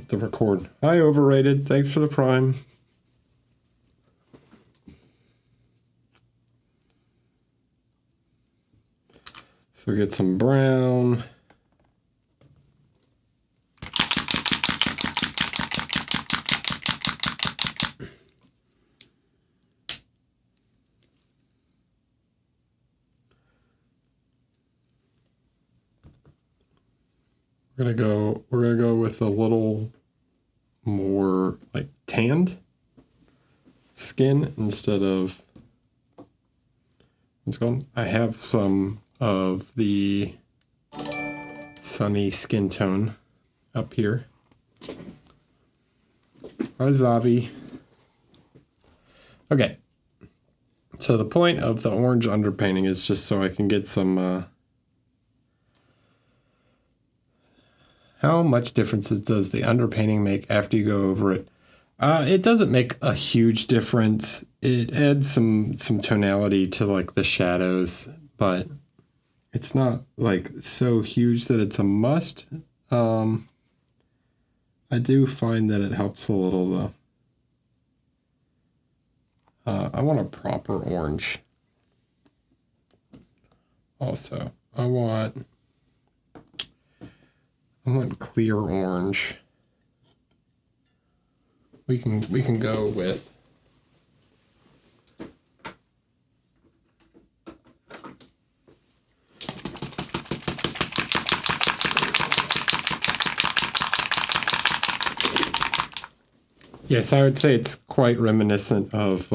hit the record. Hi, Overrated. Thanks for the Prime. So we get some brown. We're gonna go with a little more like tanned skin instead of what's going. I have some of the sunny skin tone up here. Hi, Zavi. Okay. So the point of the orange underpainting is just so I can get some how much difference does the underpainting make after you go over it? It doesn't make a huge difference. It adds some tonality to like the shadows, but it's not like so huge that it's a must. I do find that it helps a little though. I want a proper orange. Also, I want clear orange. We can go with yes, I would say it's quite reminiscent of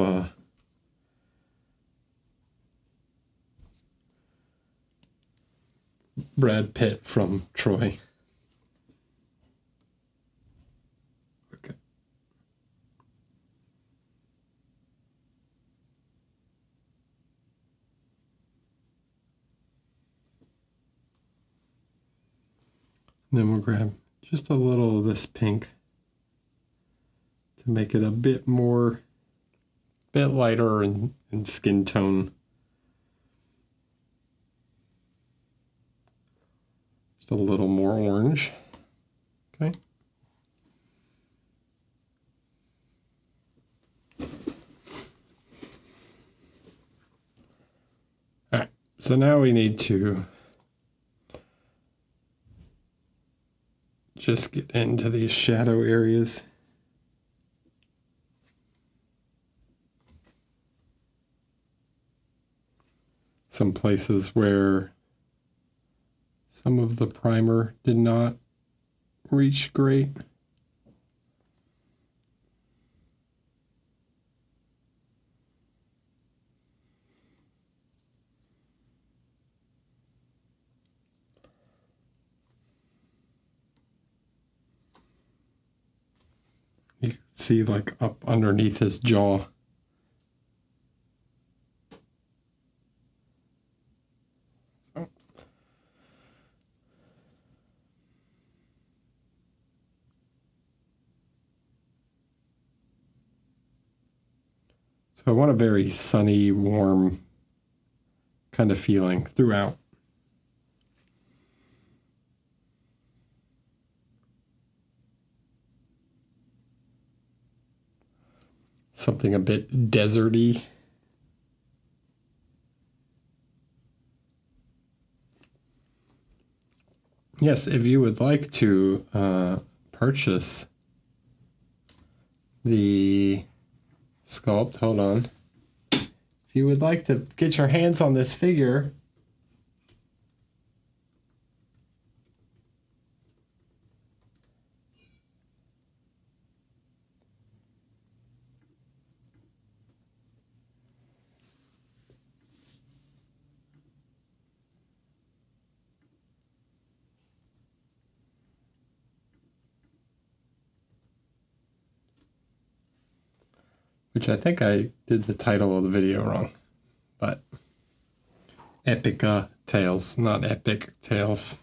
Brad Pitt from Troy. Okay. Then we'll grab just a little of this pink to make it a bit lighter in skin tone. Just a little more orange. Okay. All right. So now we need to just get into these shadow areas. Some places where some of the primer did not reach great. You can see like up underneath his jaw. So I want a very sunny, warm kind of feeling throughout. Something a bit deserty. Yes, if you would like to purchase the sculpt, hold on. If you would like to get your hands on this figure, which I think I did the title of the video wrong, but Epica Tales, not Epic Tales.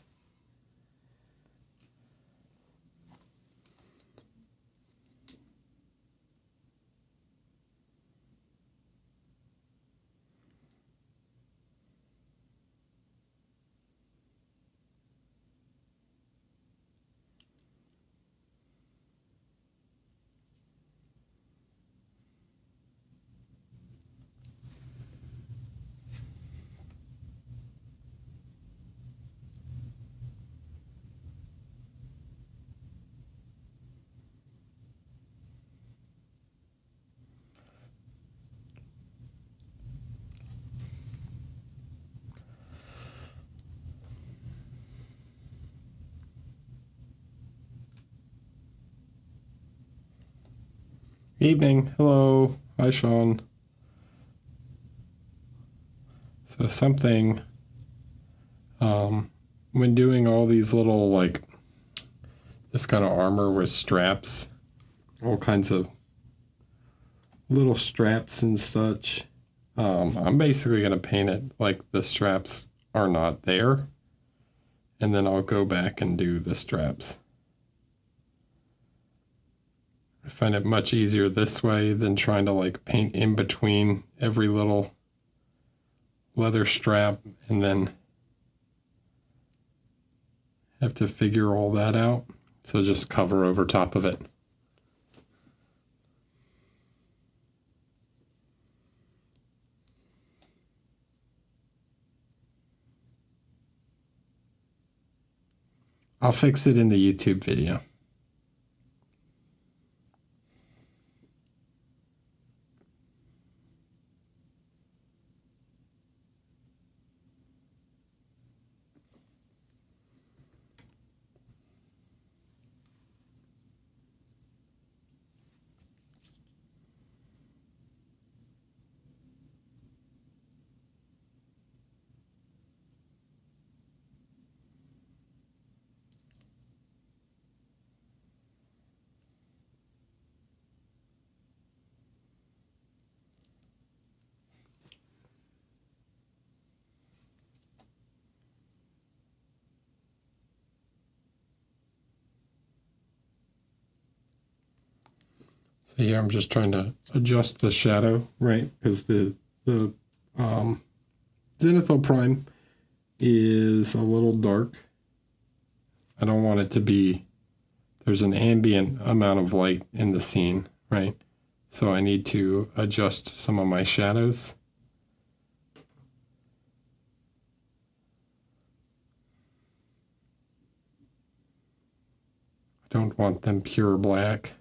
Evening. Hello. Hi, Sean. So something, when doing all these little, like, this kind of armor with straps, all kinds of little straps and such, I'm basically going to paint it like the straps are not there, and then I'll go back and do the straps. I find it much easier this way than trying to like paint in between every little leather strap and then have to figure all that out. So just cover over top of it. I'll fix it in the YouTube video. So here I'm just trying to adjust the shadow, right? Because the Zenithal Prime is a little dark. I don't want it to be, there's an ambient amount of light in the scene, right? So I need to adjust some of my shadows. I don't want them pure black.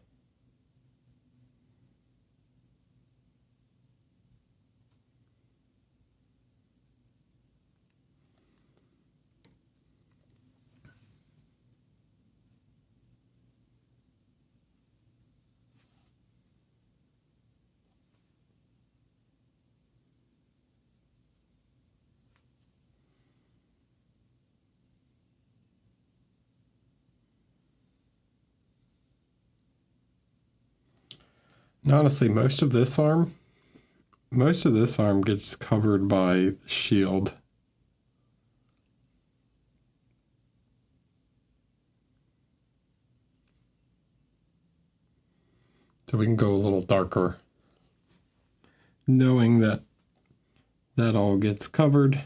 And honestly, most of this arm gets covered by the shield. So we can go a little darker, knowing that that all gets covered.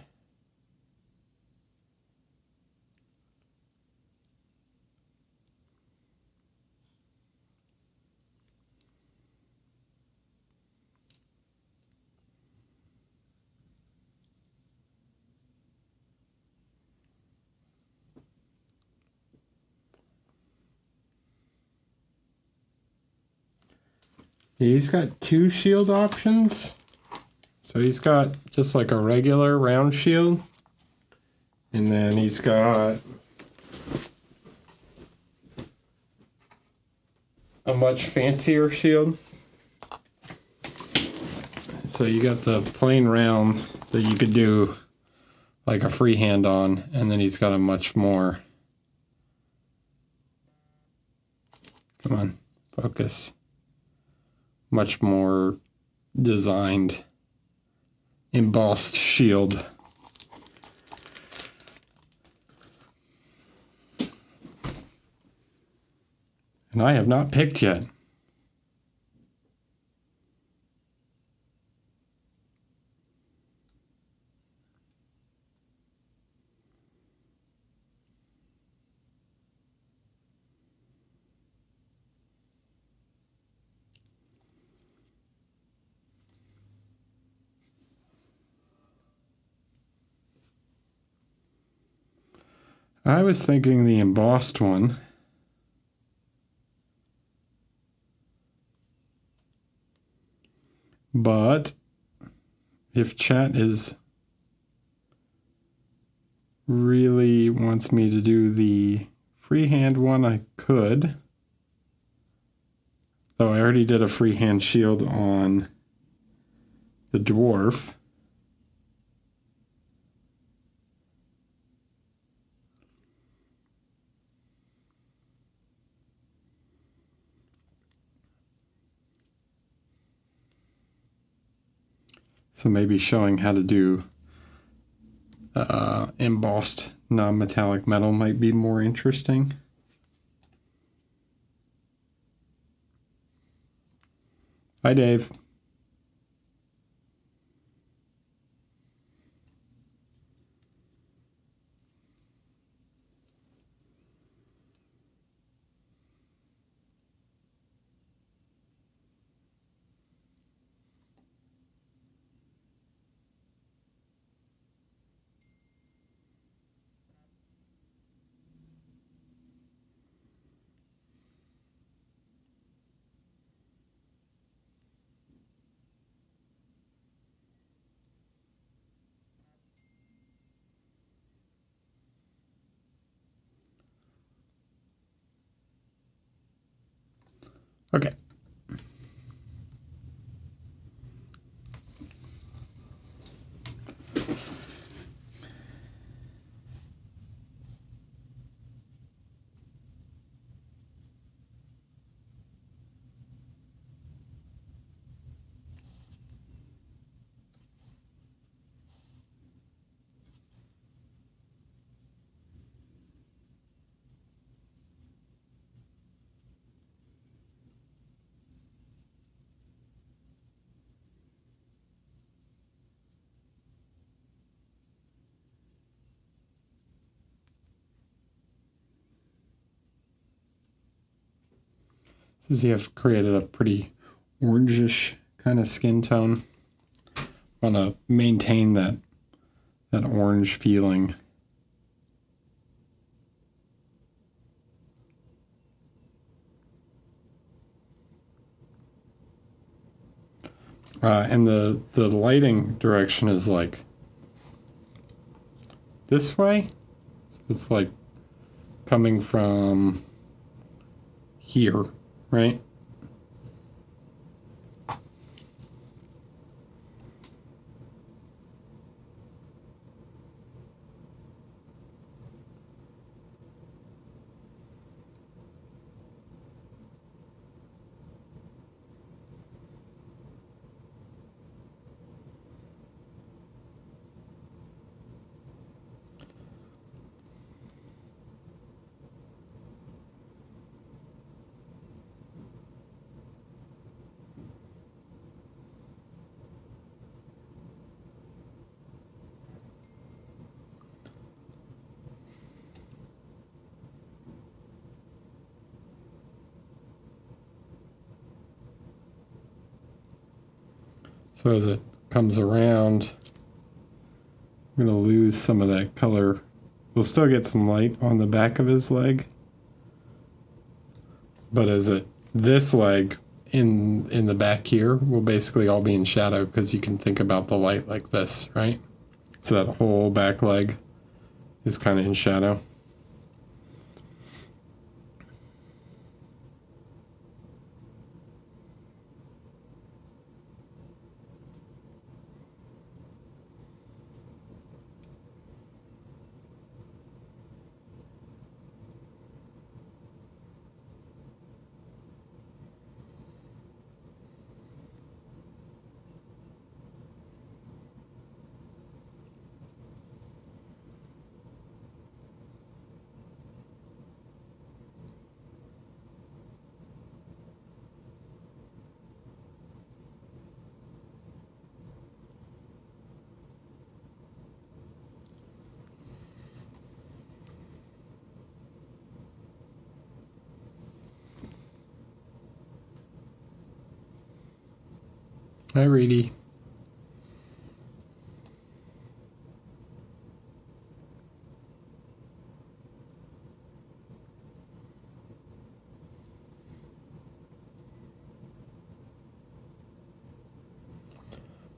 He's got two shield options. So he's got just like a regular round shield. And then he's got a much fancier shield. So you got the plain round that you could do like a freehand on, and then he's got a much more, come on, focus, much more designed, embossed shield. And I have not picked yet. I was thinking the embossed one. But if chat is really wants me to do the freehand one, I could. So I already did a freehand shield on the dwarf. So maybe showing how to do embossed non-metallic metal might be more interesting. Hi, Dave. Okay. Says you have created a pretty orangish kind of skin tone. Want to maintain that orange feeling. And the lighting direction is like this way. So it's like coming from here, right? So as it comes around, I'm going to lose some of that color. We'll still get some light on the back of his leg. But this leg in the back here will basically all be in shadow because you can think about the light like this, right? So that whole back leg is kind of in shadow. Hi, Reedy.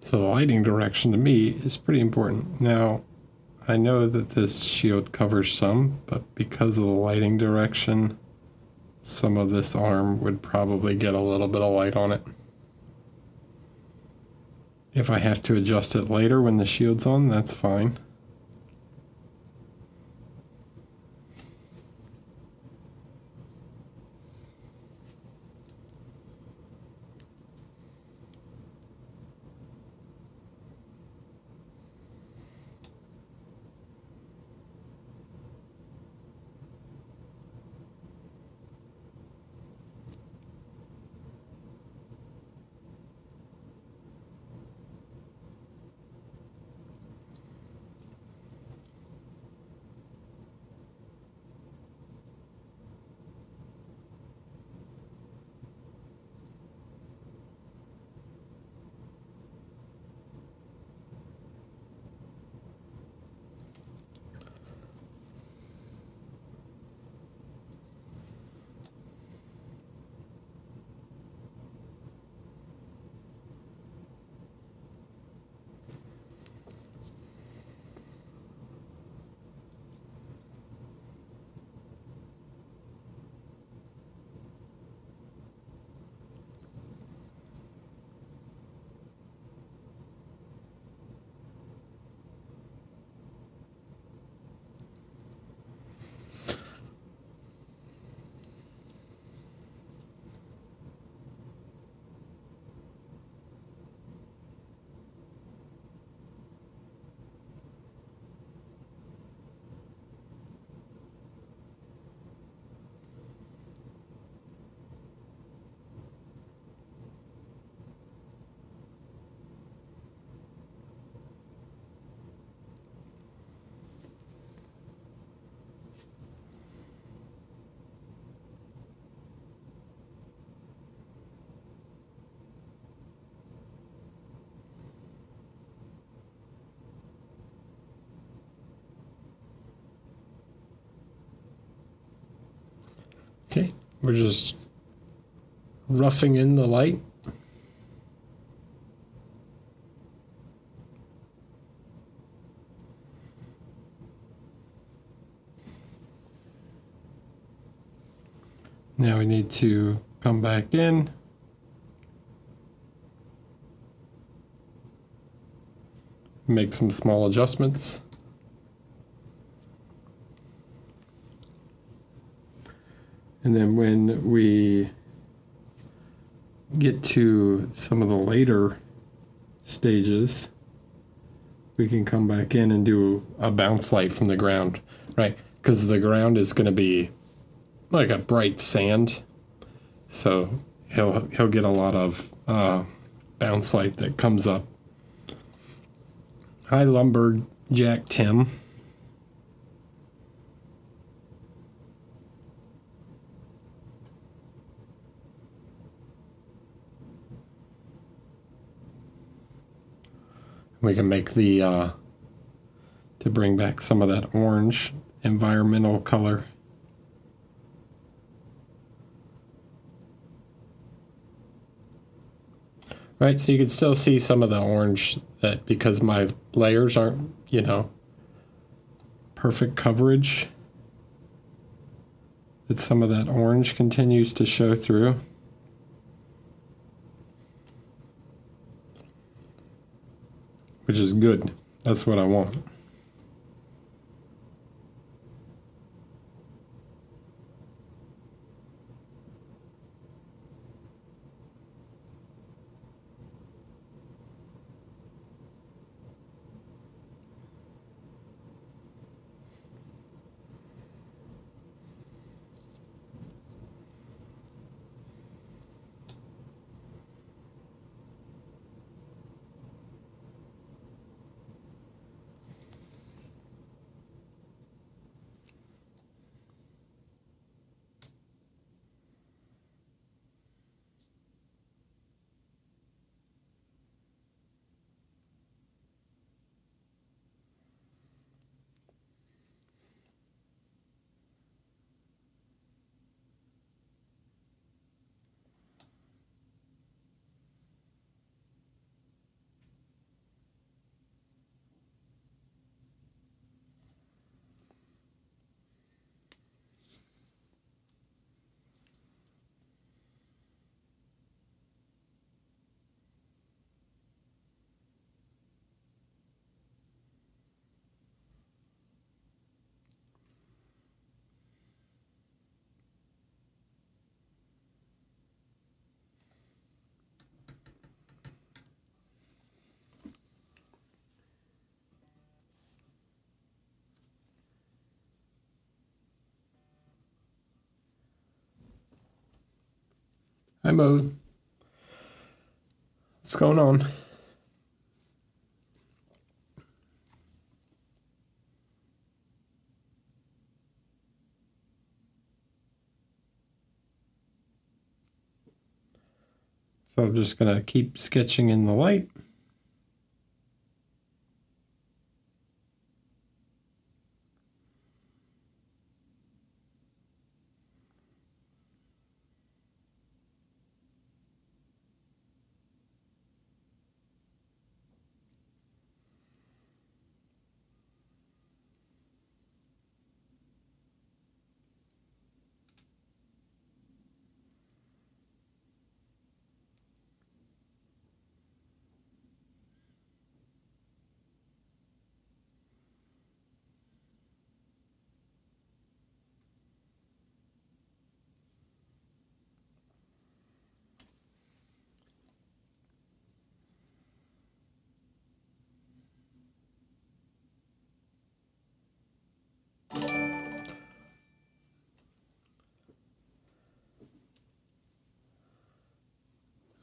So the lighting direction to me is pretty important. Now, I know that this shield covers some, but because of the lighting direction, some of this arm would probably get a little bit of light on it. If I have to adjust it later when the shield's on, that's fine. Okay, we're just roughing in the light. Now we need to come back in. Make some small adjustments. And then when we get to some of the later stages, we can come back in and do a bounce light from the ground, right? Because the ground is going to be like a bright sand, so he'll get a lot of bounce light that comes up. Hi, Lumberjack Tim. We can make the, to bring back some of that orange environmental color. Right, so you can still see some of the orange that because my layers aren't, perfect coverage, that some of that orange continues to show through. Which is good. That's what I want. Hi, Mo. What's going on? So I'm just going to keep sketching in the light.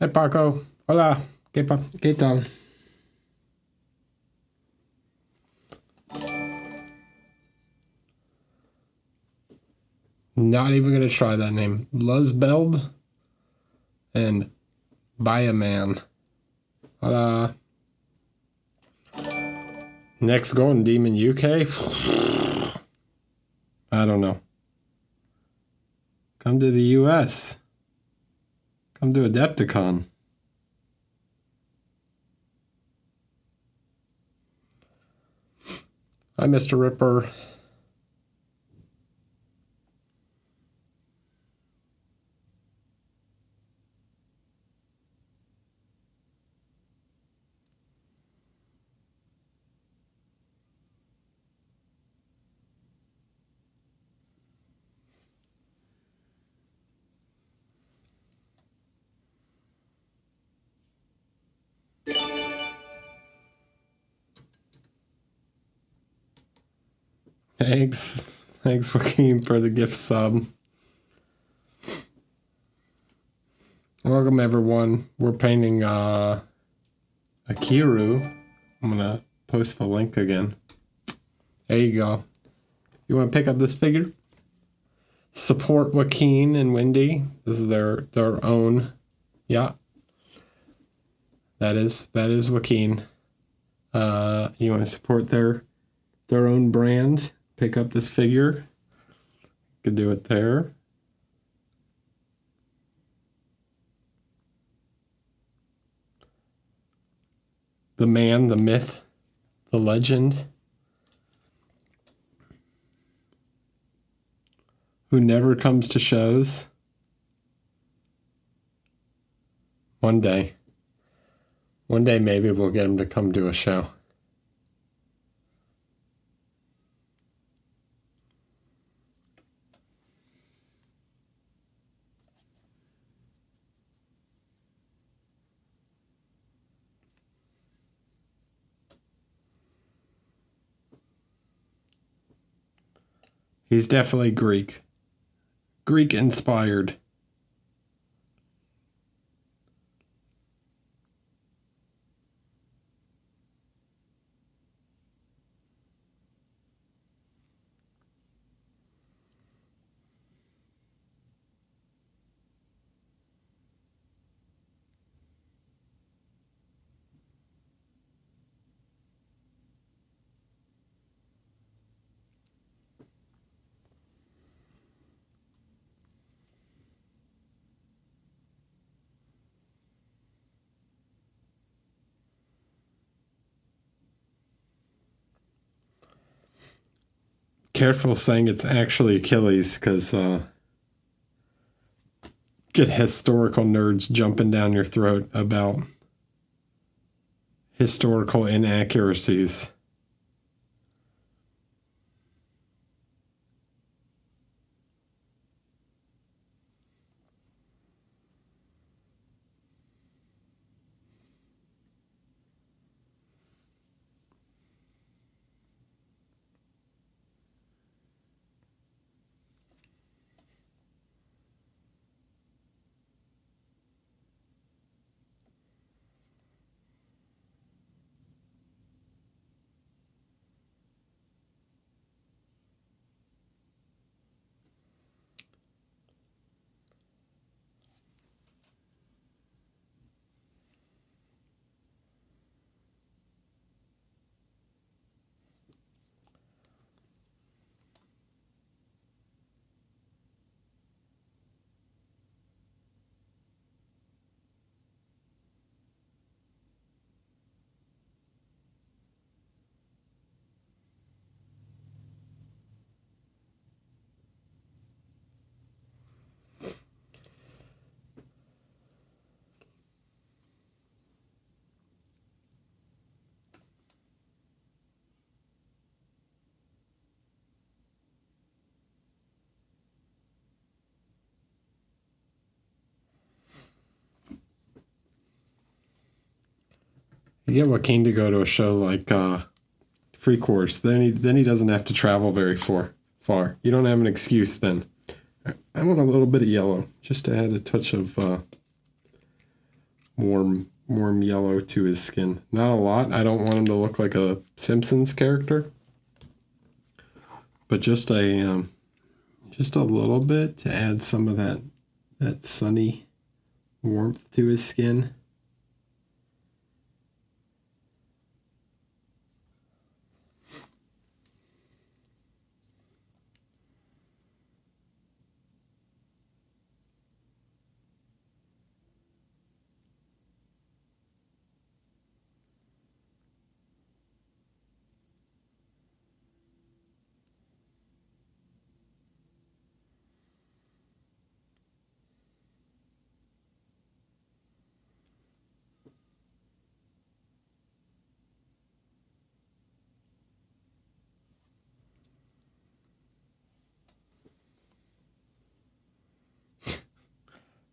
Hey, Paco. Hola. ¿Qué tal? Not even going to try that name. Luzbeld and Bioman. Hola. Next Golden Demon UK? I don't know. Come to the US. Come to Adepticon. Hi, Mr. Ripper. Thanks. Thanks, Joaquin, for the gift sub. Welcome, everyone. We're painting Akirew. I'm going to post the link again. There you go. You want to pick up this figure? Support Joaquin and Wendy. This is their own. Yeah. That is Joaquin. You want to support their own brand? Pick up this figure. Could do it there. The man, the myth, the legend, who never comes to shows. One day maybe we'll get him to come to a show. He's definitely Greek inspired. Careful saying it's actually Achilles, because get historical nerds jumping down your throat about historical inaccuracies. I get Joaquin to go to a show like Free Course. Then he doesn't have to travel very far. You don't have an excuse then. I want a little bit of yellow, just to add a touch of warm yellow to his skin. Not a lot. I don't want him to look like a Simpsons character, but just a little bit to add some of that sunny warmth to his skin.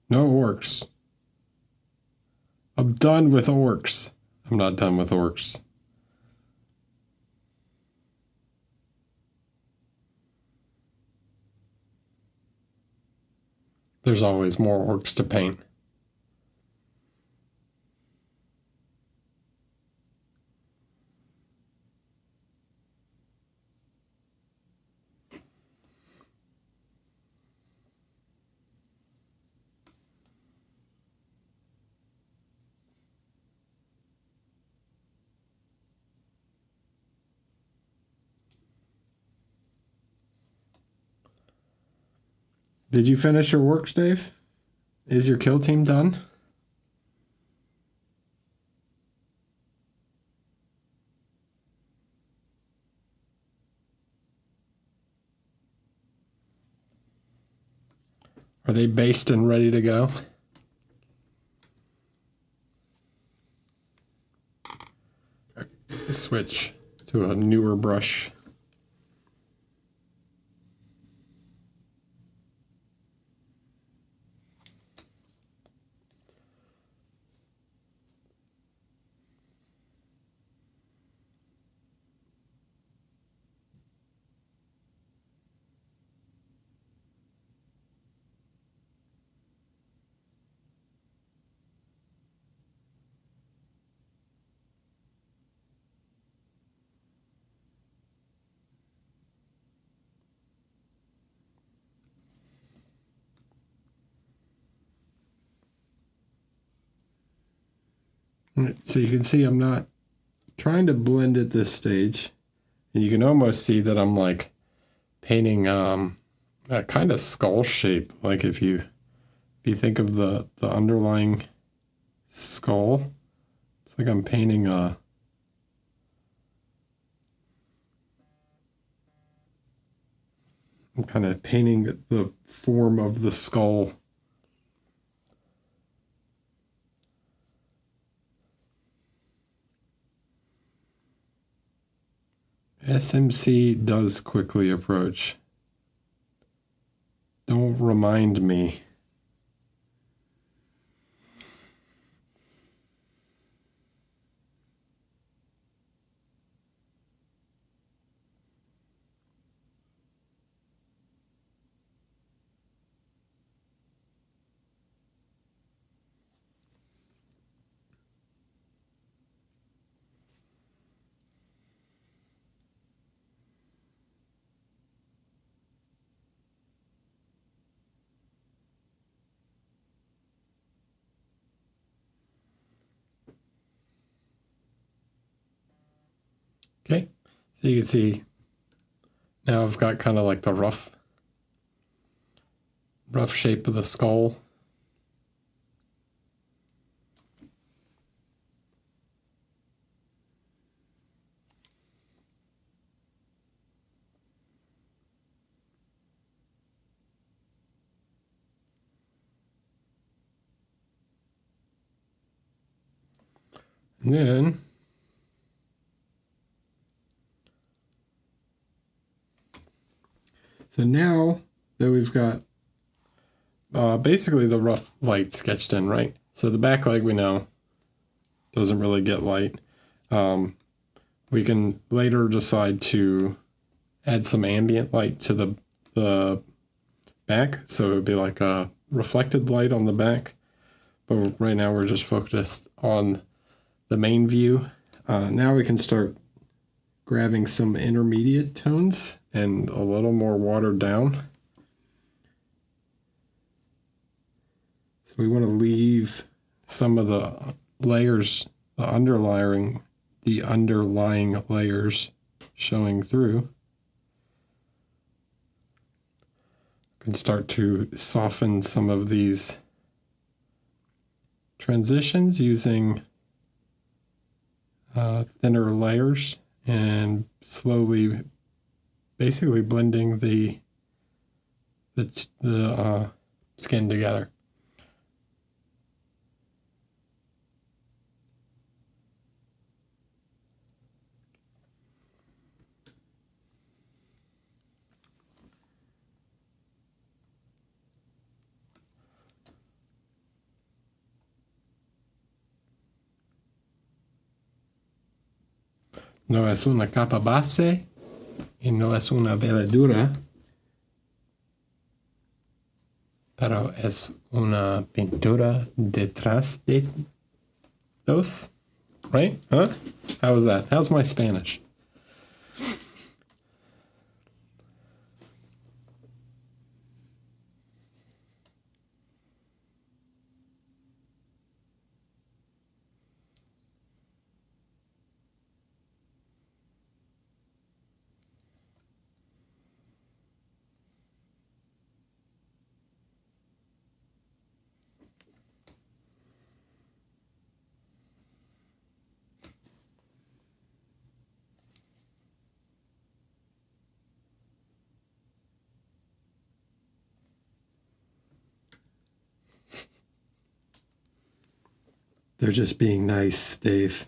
No orcs. I'm done with orcs. I'm not done with orcs. There's always more orcs to paint. Did you finish your works, Dave? Is your kill team done? Are they based and ready to go? Switch to a newer brush. So you can see I'm not trying to blend at this stage. And you can almost see that I'm like painting a kind of skull shape. Like if you think of the underlying skull, it's like I'm painting I'm kind of painting the form of the skull. SMC does quickly approach. Don't remind me. Okay, so you can see now I've got kind of like the rough shape of the skull. And then so now that we've got basically the rough light sketched in, right? So the back leg we know doesn't really get light. We can later decide to add some ambient light to the back, so it would be like a reflected light on the back. But right now we're just focused on the main view. Now we can start grabbing some intermediate tones and a little more watered down. So we want to leave some of the layers, the underlying layers showing through. Can start to soften some of these transitions using thinner layers and slowly basically blending the skin together. No es una capa base y no es una veladura, pero es una pintura detrás de dos, right? Huh? How was that? How's my Spanish? They're just being nice, Dave.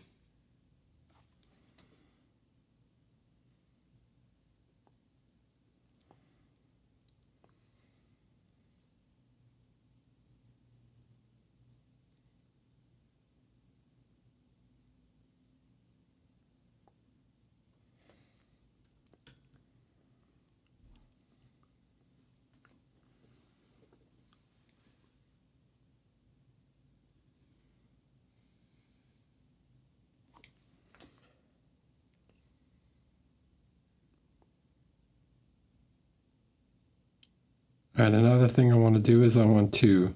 And another thing I want to do is I want to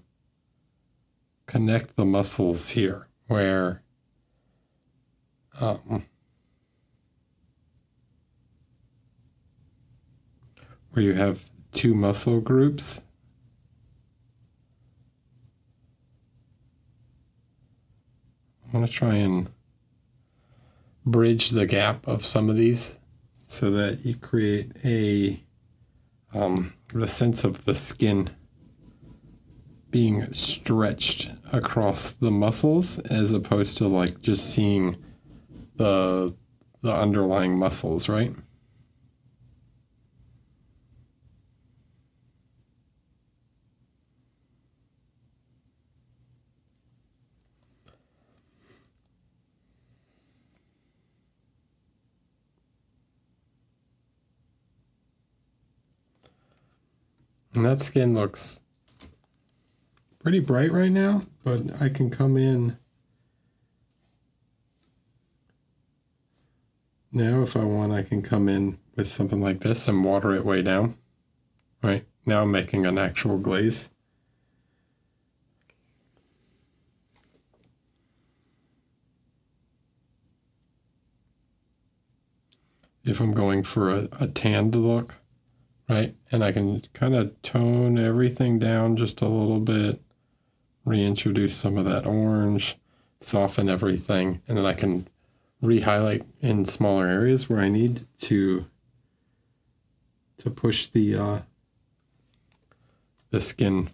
connect the muscles here where you have two muscle groups. I want to try and bridge the gap of some of these so that you create the sense of the skin being stretched across the muscles as opposed to like just seeing the underlying muscles, right? And that skin looks pretty bright right now, but I can come in now if I want. I can come in with something like this and water it way down. Right now I'm making an actual glaze. If I'm going for a tanned look, right? And I can kind of tone everything down just a little bit, reintroduce some of that orange, soften everything, and then I can re-highlight in smaller areas where I need to push the skin.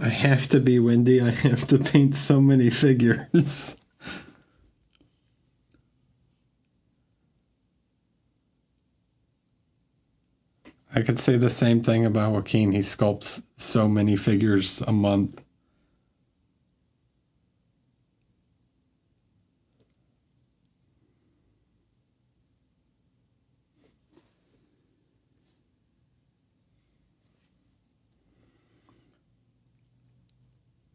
I have to be windy. I have to paint so many figures. I could say the same thing about Joaquin. He sculpts so many figures a month.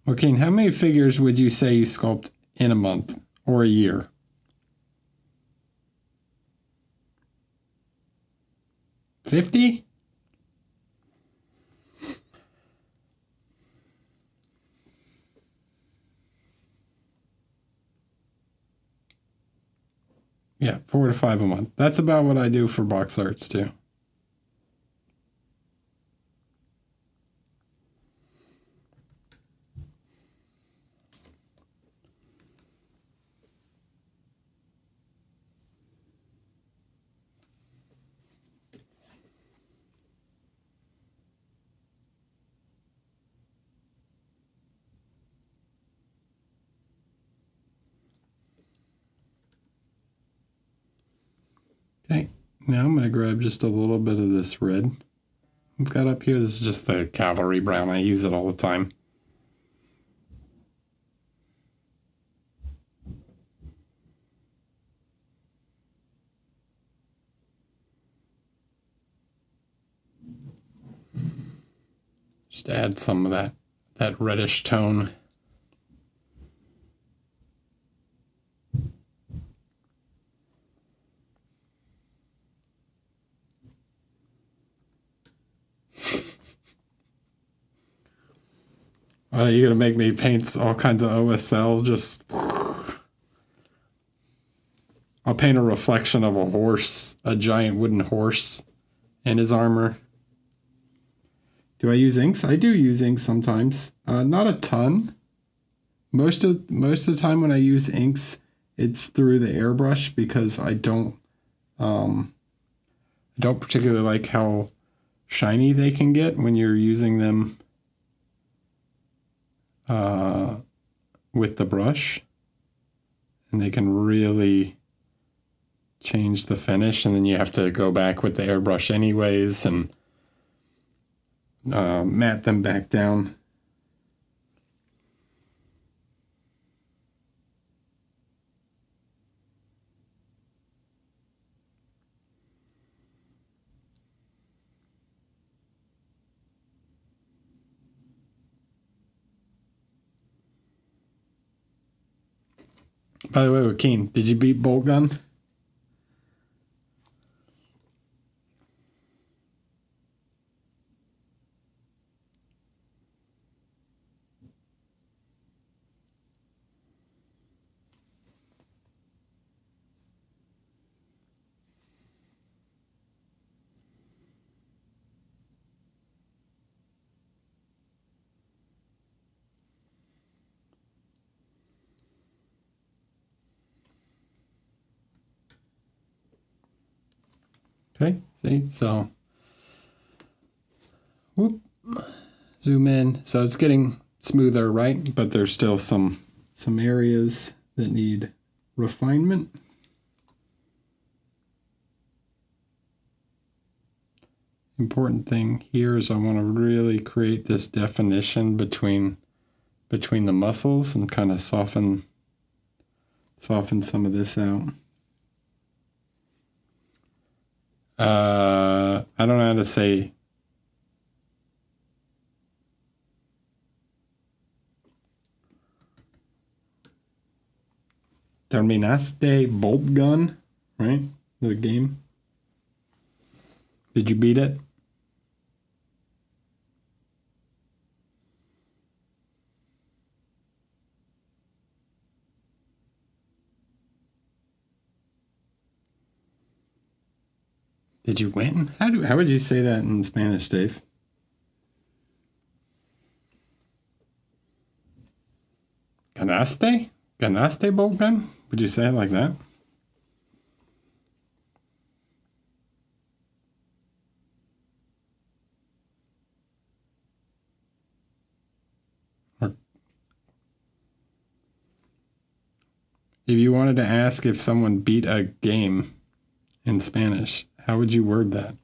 Joaquin, how many figures would you say you sculpt in a month or a year? $50? Yeah, 4 to 5 a month. That's about what I do for box arts too. Okay, now I'm going to grab just a little bit of this red I've got up here. This is just the cavalry brown. I use it all the time. Just add some of that reddish tone. You're gonna make me paint all kinds of OSL. Just I'll paint a reflection of a horse, a giant wooden horse, and his armor. Do I use inks? I do use inks sometimes. Not a ton. Most of the time when I use inks, it's through the airbrush because I don't particularly like how shiny they can get when you're using them with the brush, and they can really change the finish, and then you have to go back with the airbrush anyways and matte them back down. By the way, Joaquin, did you beat Bolt Gun? Okay, see, so whoop, zoom in. So it's getting smoother, right? But there's still some areas that need refinement. Important thing here is I want to really create this definition between the muscles and kind of soften some of this out. I don't know how to say Terminaste Bolt Gun, right? The game. Did you beat it? Did you win? How would you say that in Spanish, Dave? Ganaste? Ganaste, Bolt Gun? Would you say it like that? Or if you wanted to ask if someone beat a game in Spanish, how would you word that?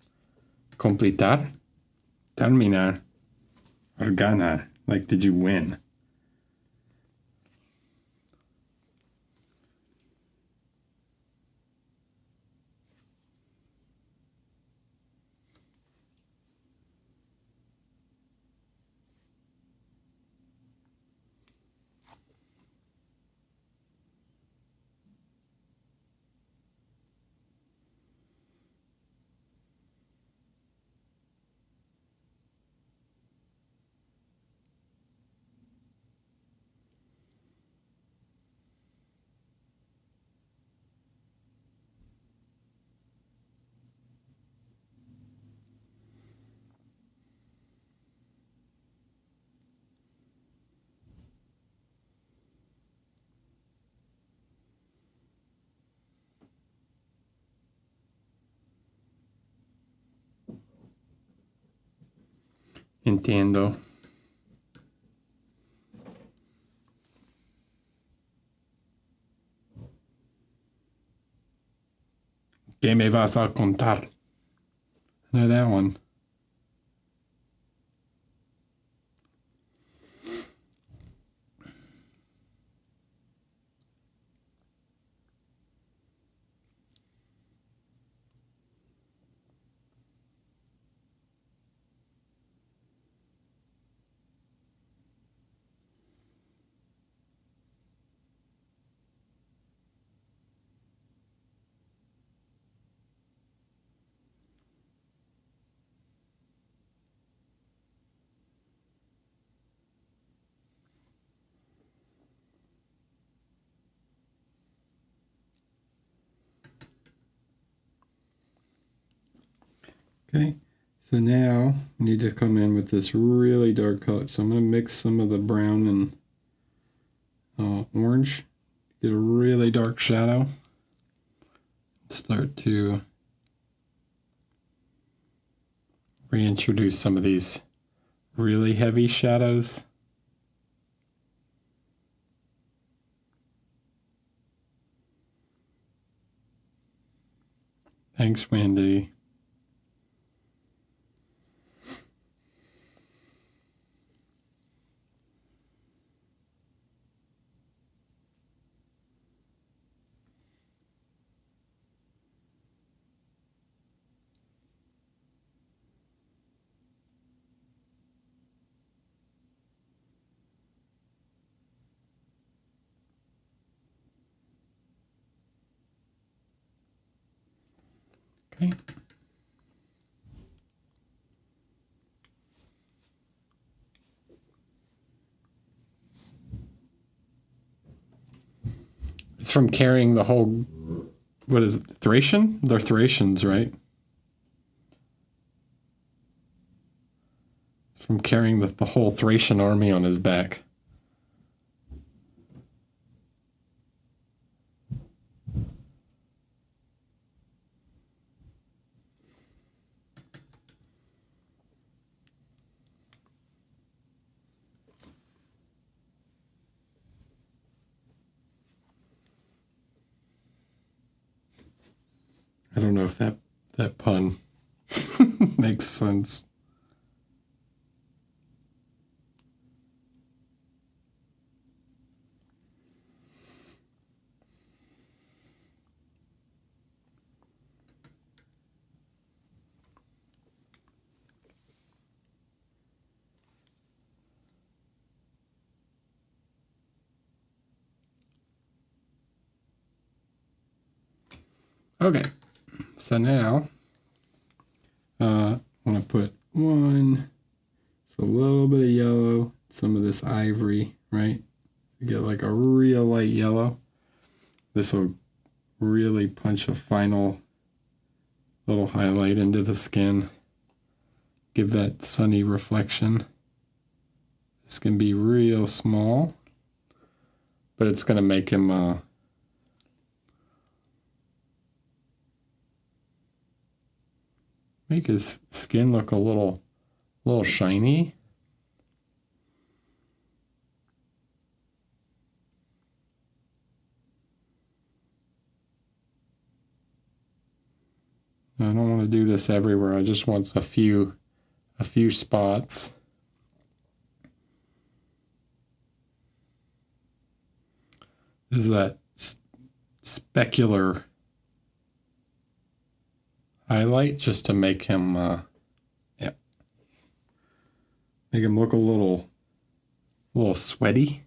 Completar. Terminar. Or ganar. Like, did you win? Entiendo. ¿Qué me vas a contar? I know that one. Okay, so now I need to come in with this really dark color. So I'm going to mix some of the brown and orange, get a really dark shadow. Start to reintroduce some of these really heavy shadows. Thanks, Wendy. Okay. It's from carrying the whole, what is it, Thracian? They're Thracians, right? It's from carrying the whole Thracian army on his back. I don't know if that pun makes sense. Okay, so now I want to put a little bit of yellow, some of this ivory, right? You get like a real light yellow. This will really punch a final little highlight into the skin. Give that sunny reflection. This can be real small, but it's going to make him make his skin look a little shiny. I don't want to do this everywhere. I just want a few spots. This is that specular highlight just to make him, make him look a little sweaty.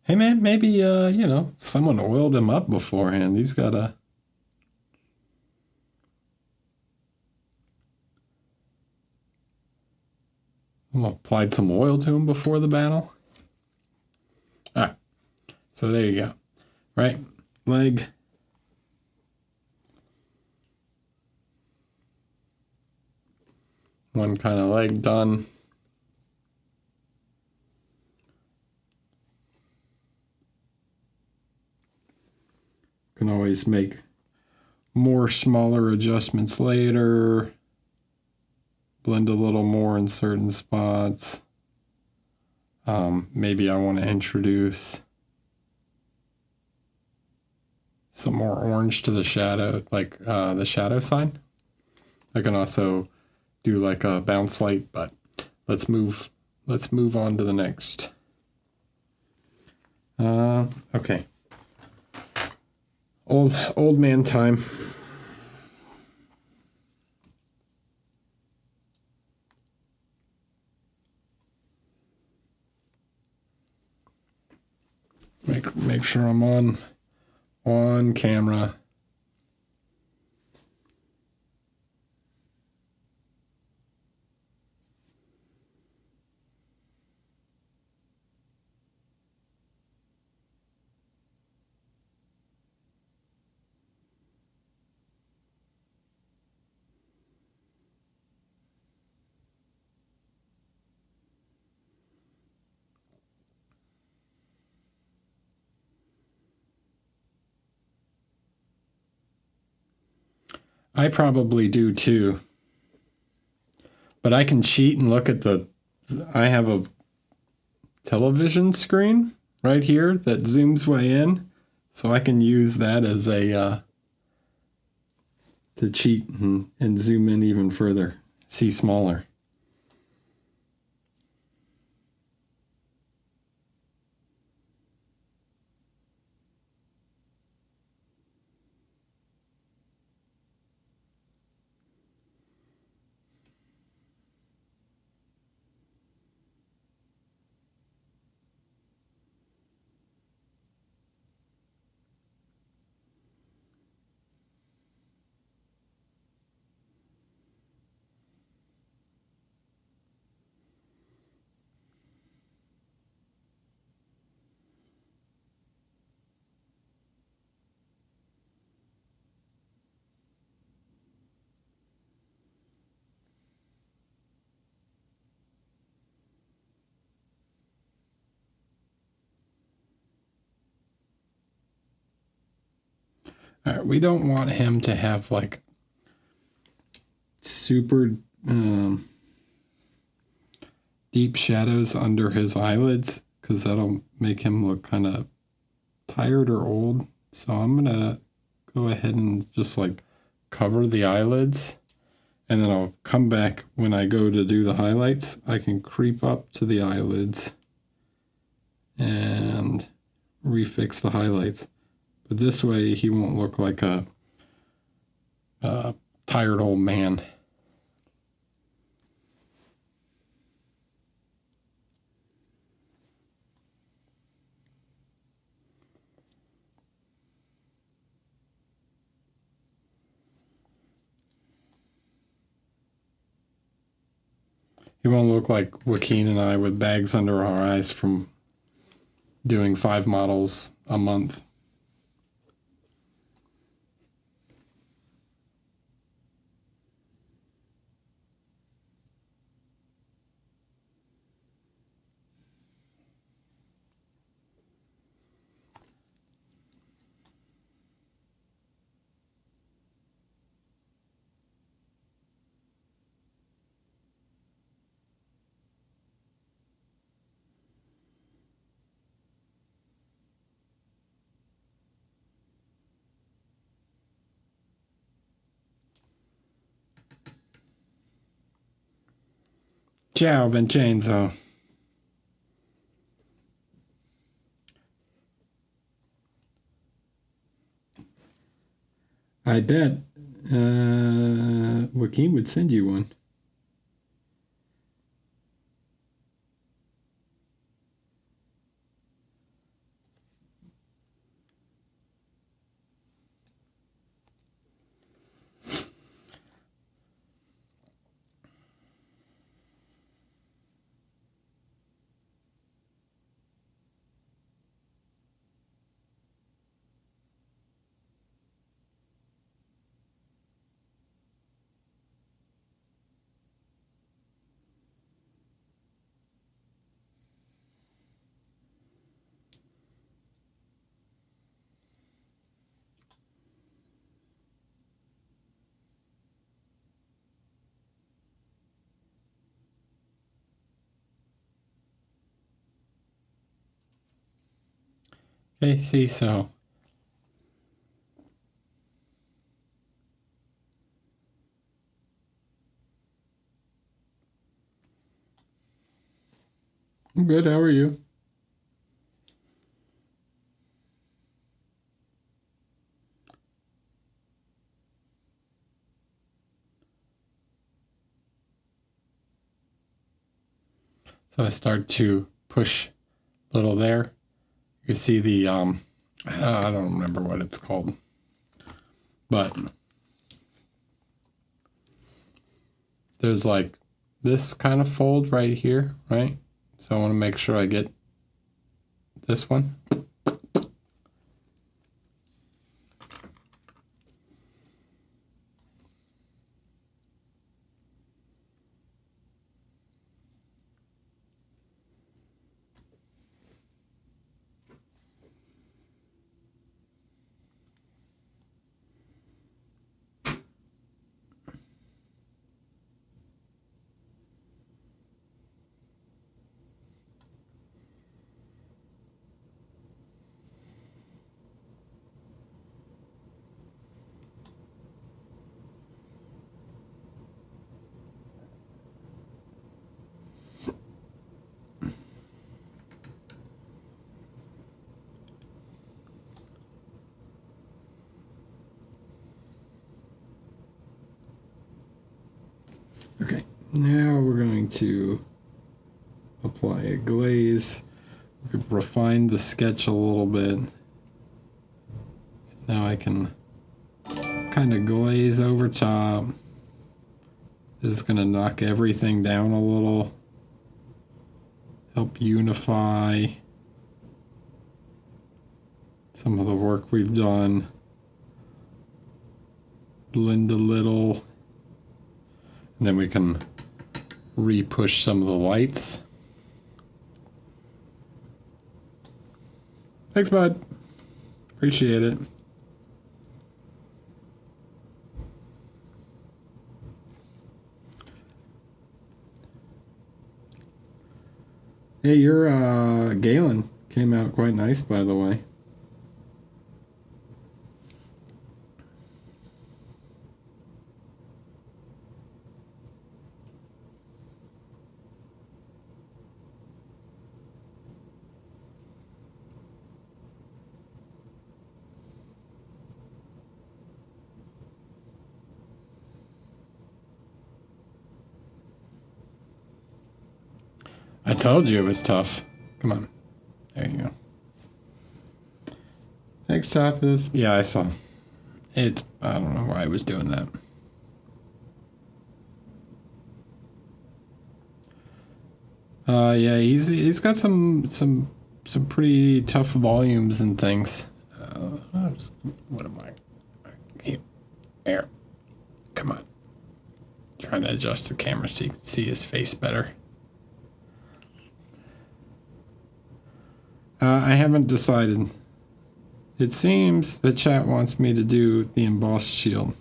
Hey man, maybe someone oiled him up beforehand. He's got a applied some oil to him before the battle. All right, so there you go. Right leg. One kind of leg done. Can always make more smaller adjustments later. Blend a little more in certain spots. Maybe I want to introduce some more orange to the shadow, like the shadow side. I can also do like a bounce light, but let's move on to the next. Okay. Old man time. Make sure I'm on camera. I probably do too. But I can cheat and look at I have a television screen right here that zooms way in. So I can use that as to cheat and zoom in even further, see smaller. All right, we don't want him to have like super deep shadows under his eyelids because that'll make him look kind of tired or old. So I'm going to go ahead and just like cover the eyelids, and then I'll come back when I go to do the highlights. I can creep up to the eyelids and refix the highlights. But this way he won't look like a tired old man. He won't look like Joaquin and I with bags under our eyes from doing 5 models a month. Ciao, Vincenzo. I bet Joaquin would send you one. Okay, see, so. I'm good, how are you? So I start to push a little there. You see the, I don't remember what it's called, but there's like this kind of fold right here, right? So I want to make sure I get this one. Okay, now we're going to apply a glaze. We could refine the sketch a little bit. So now I can kind of glaze over top. This is going to knock everything down a little. Help unify some of the work we've done. Blend a little. And then we can re-push some of the lights. Thanks, bud. Appreciate it. Hey, your Galen came out quite nice, by the way. I told you it was tough. Come on. There you go. Next top is... Yeah, I saw. I don't know why I was doing that. Yeah, he's got some pretty tough volumes and things. What am I? Here. Come on. Trying to adjust the camera so you can see his face better. I haven't decided. It seems the chat wants me to do the embossed shield.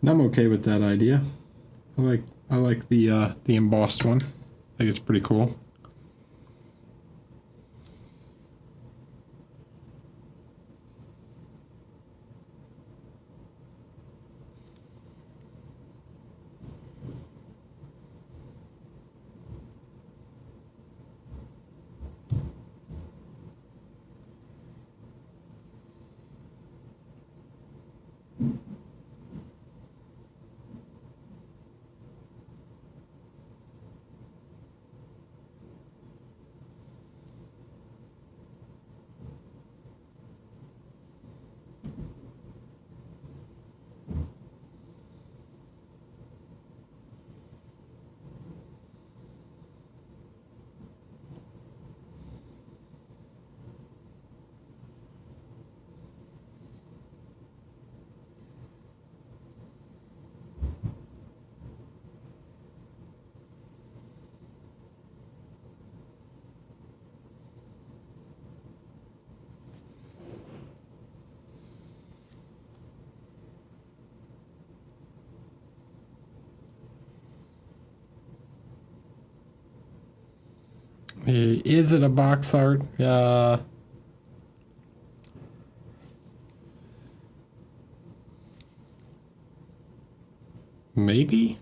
And I'm okay with that idea. I like the embossed one. I think it's pretty cool. Is it a box art? Maybe?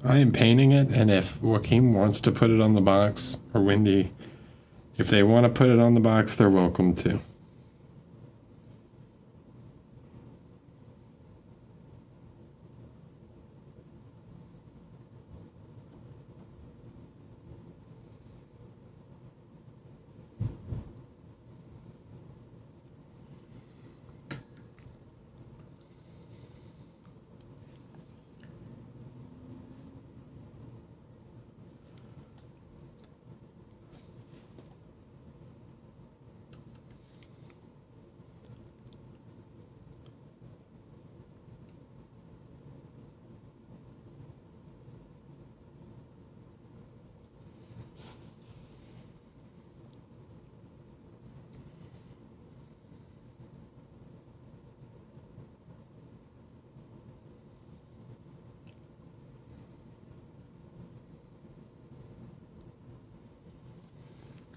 I am painting it, and if Joaquin wants to put it on the box, or Wendy, if they want to put it on the box, they're welcome to.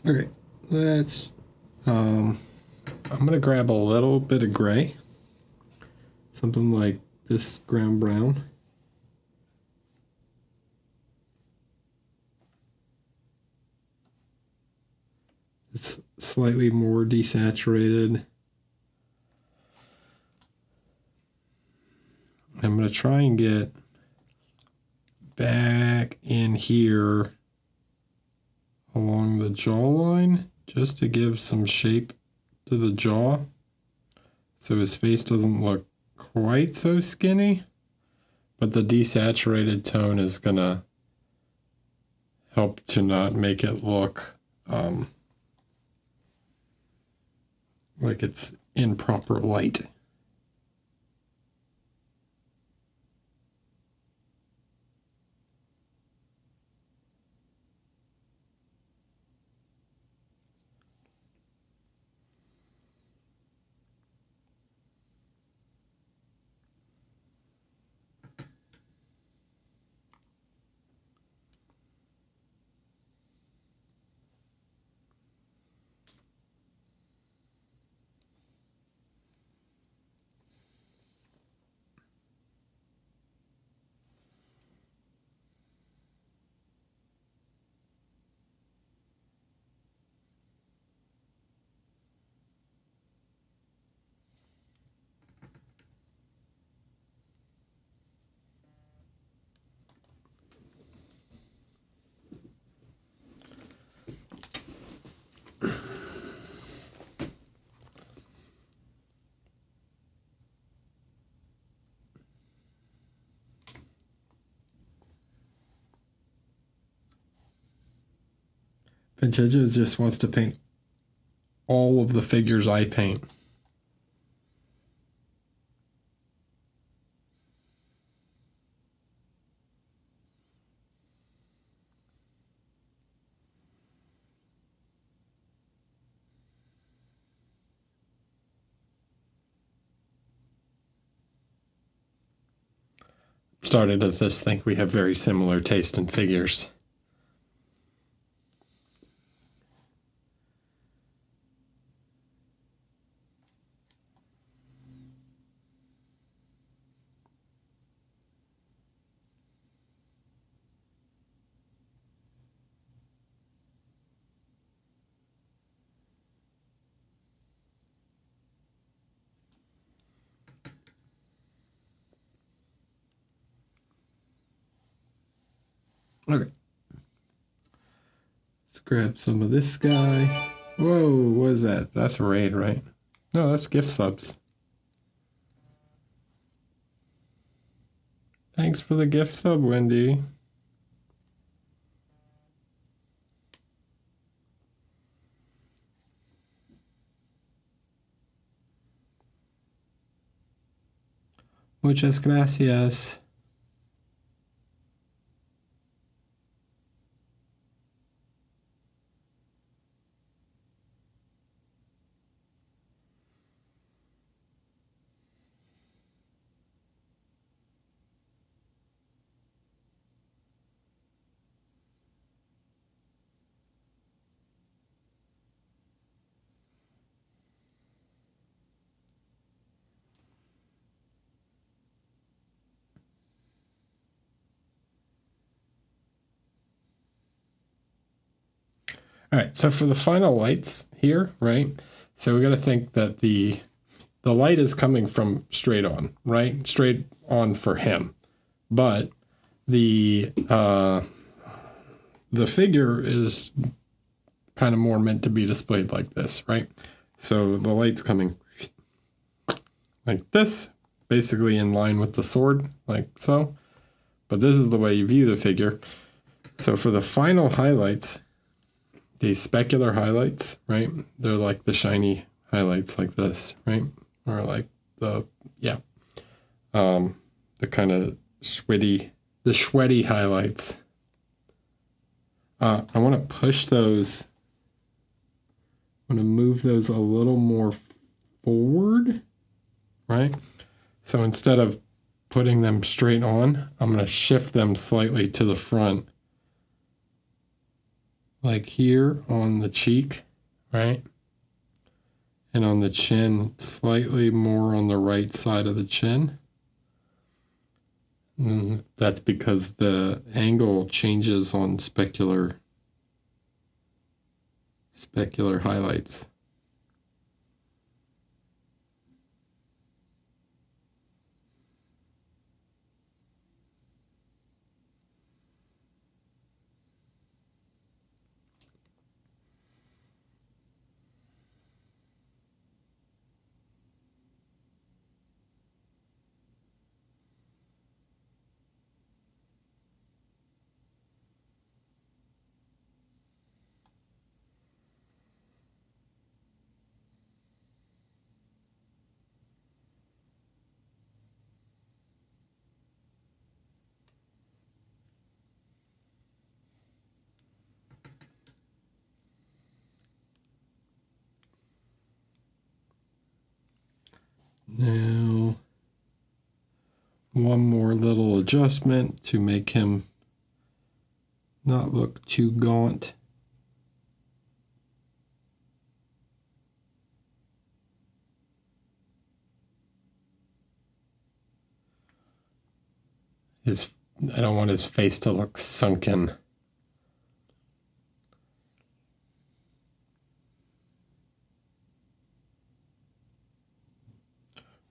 Okay, let's, I'm gonna grab a little bit of gray, something like this ground brown. It's slightly more desaturated. I'm gonna try and get back in here along the jawline just to give some shape to the jaw so his face doesn't look quite so skinny, but the desaturated tone is gonna help to not make it look like it's in proper light. Vincenzo just wants to paint all of the figures I paint. started at this think we have very similar taste in figures. Okay. Let's grab some of this guy. Whoa, what is that? That's a raid, right? No, that's gift subs. Thanks for the gift sub, Wendy. Muchas gracias. All right, so for the final lights here, right? So we got to think that the light is coming from straight on, right? Straight on for him. But the figure is kind of more meant to be displayed like this, right? So the light's coming like this, basically in line with the sword, like so. But this is the way you view the figure. So for the final highlights, these specular highlights, right? They're like the shiny highlights like this, right? Or like the kind of sweaty highlights. I want to push those. I'm going to move those a little more forward, right? So instead of putting them straight on, I'm going to shift them slightly to the front. Like here on the cheek, right? And on the chin, slightly more on the right side of the chin. And that's because the angle changes on specular highlights. Now, one more little adjustment to make him not look too gaunt. I don't want his face to look sunken.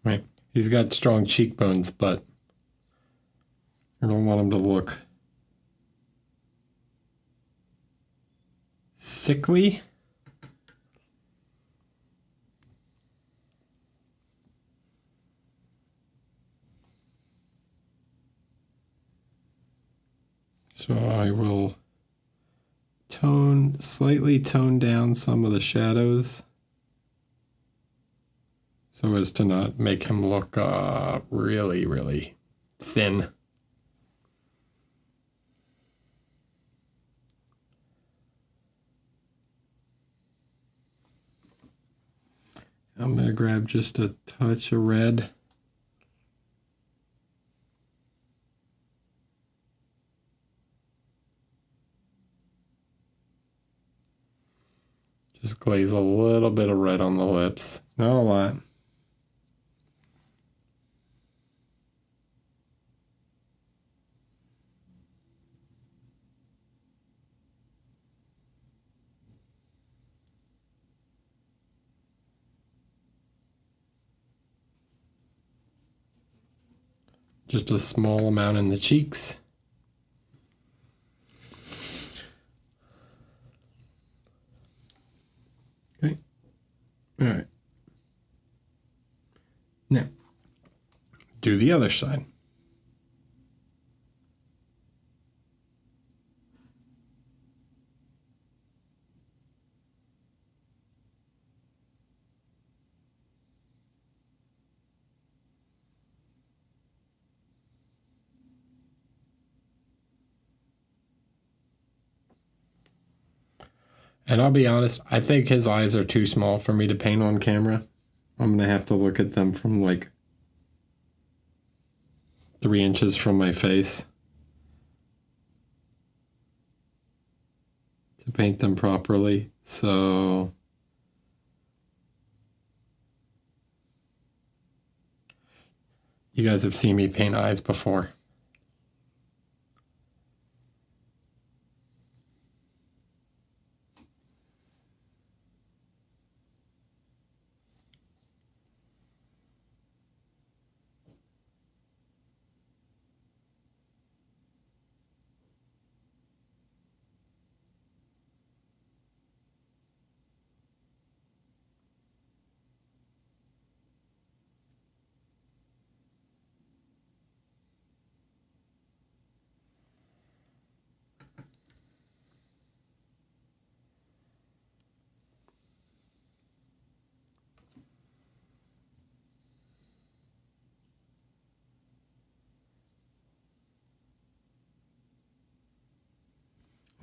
Right. He's got strong cheekbones, but I don't want him to look sickly. So I will slightly tone down some of the shadows so as to not make him look really, really thin. I'm going to grab just a touch of red. Just glaze a little bit of red on the lips. Not a lot. Just a small amount in the cheeks. Okay. All right. Now, do the other side. And I'll be honest, I think his eyes are too small for me to paint on camera. I'm going to have to look at them from like 3 inches from my face to paint them properly. So you guys have seen me paint eyes before.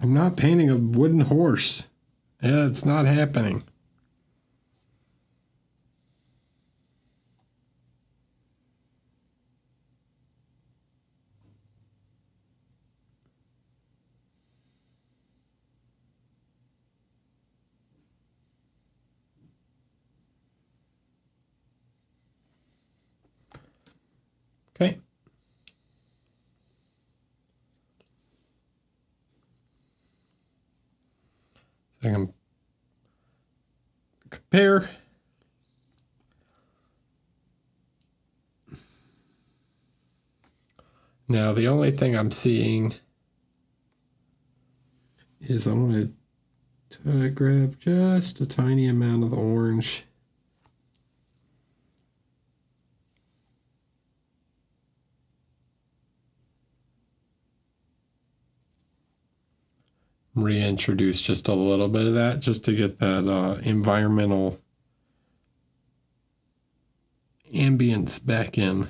I'm not painting a wooden horse. Yeah, it's not happening. Okay. I can compare. Now, the only thing I'm seeing is I'm going to grab just a tiny amount of the orange. Reintroduce just a little bit of that just to get that environmental ambience back in.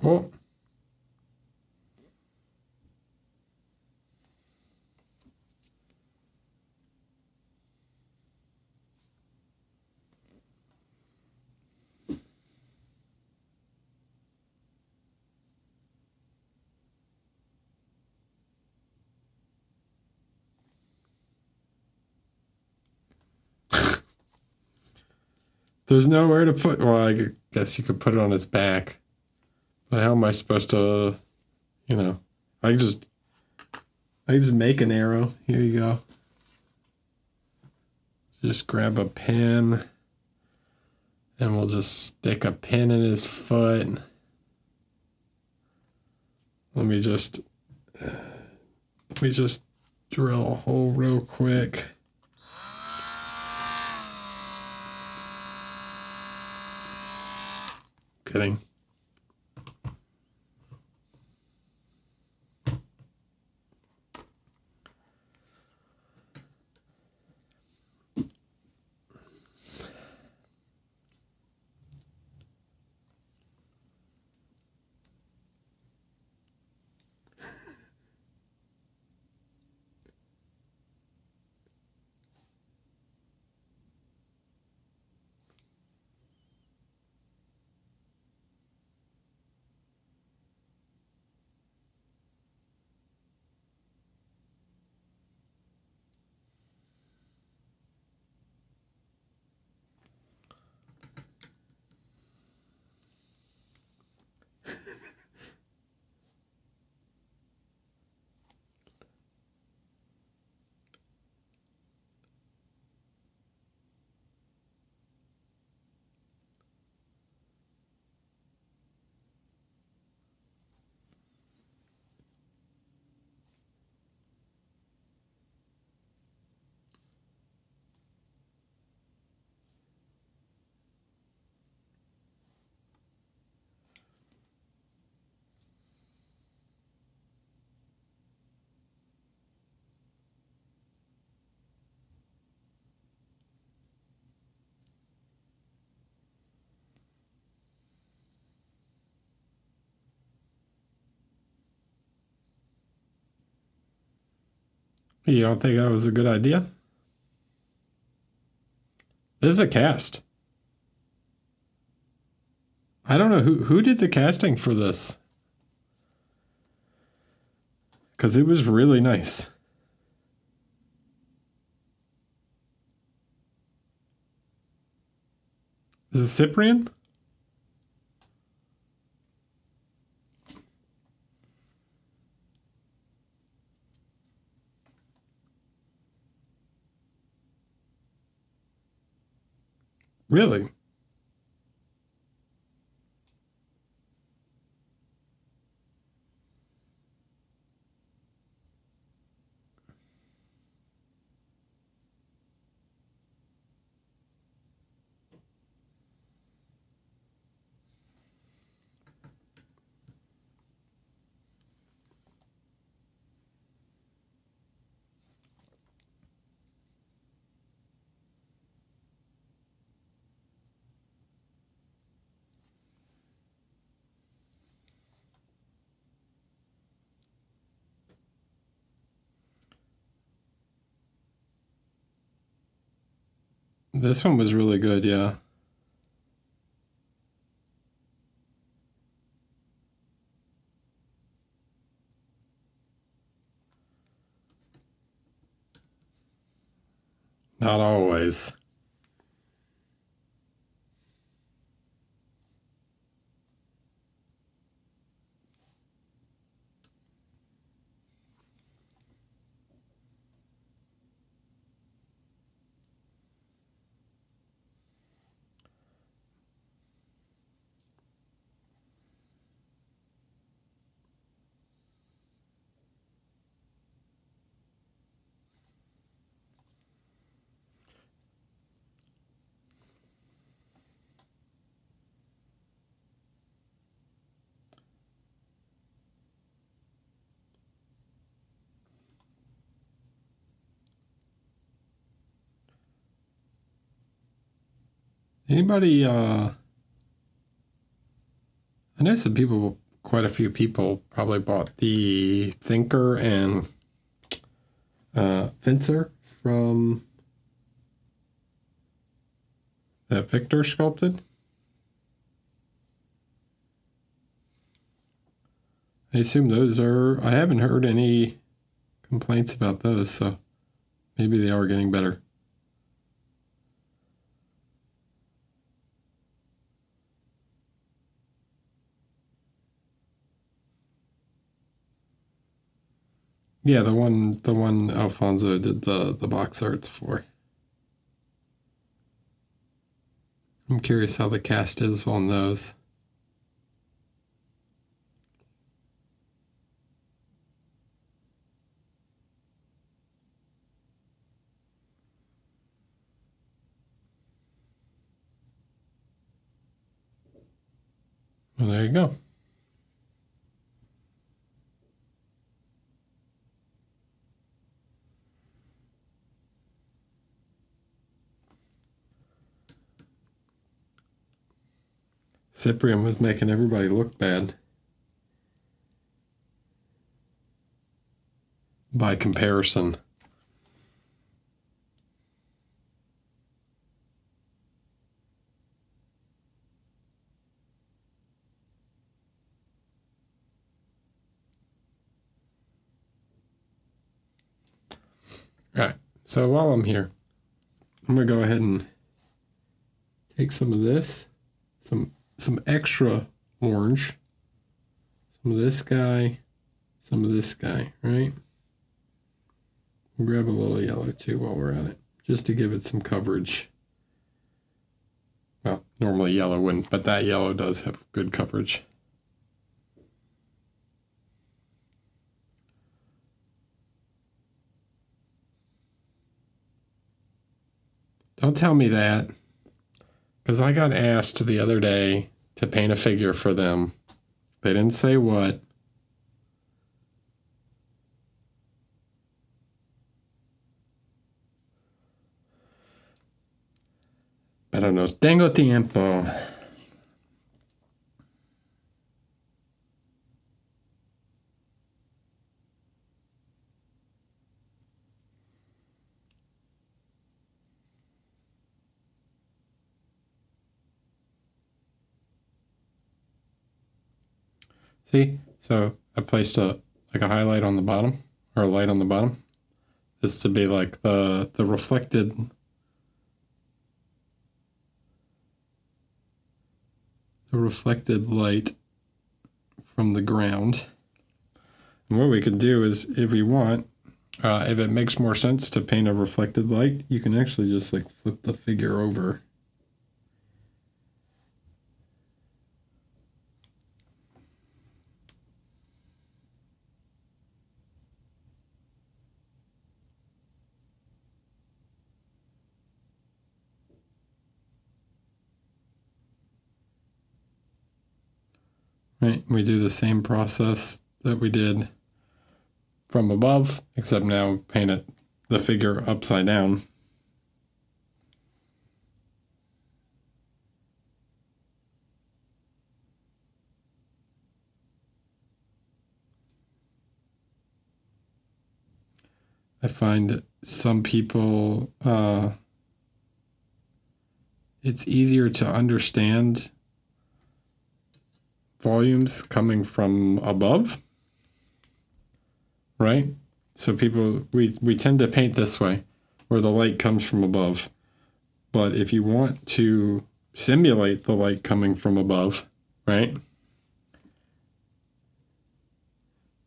Cool. There's nowhere to put, well, I guess you could put it on his back. But how am I supposed to, I can just make an arrow. Here you go. Just grab a pin and we'll just stick a pin in his foot. Let me just drill a hole real quick. Kidding. You don't think that was a good idea? This is a cast. I don't know who did the casting for this. Because it was really nice. Is it Cyprian? Really? This one was really good, yeah. Not always. Anybody, I know some people, quite a few people probably bought the Thinker and Fencer from that Victor sculpted. I assume those are, I haven't heard any complaints about those, so maybe they are getting better. Yeah, the one Alfonso did the box arts for. I'm curious how the cast is on those. Well, there you go. Cyprian was making everybody look bad. By comparison. All right, so while I'm here, I'm gonna go ahead and take some of this, some extra orange, some of this guy, some of this guy, right? We'll grab a little yellow too while we're at it, just to give it some coverage. Well, normally yellow wouldn't, but that yellow does have good coverage. Don't tell me that, because I got asked the other day to paint a figure for them. They didn't say what. Pero no tengo tiempo. See? So I placed a highlight on the bottom, or a light on the bottom. This to be like the reflected light from the ground. And what we could do is, if we want, if it makes more sense to paint a reflected light, you can actually just like flip the figure over. Right, we do the same process that we did from above, except now paint it the figure upside down. I find some people, it's easier to understand volumes coming from above, right? So people, we tend to paint this way, where the light comes from above. But if you want to simulate the light coming from above, right,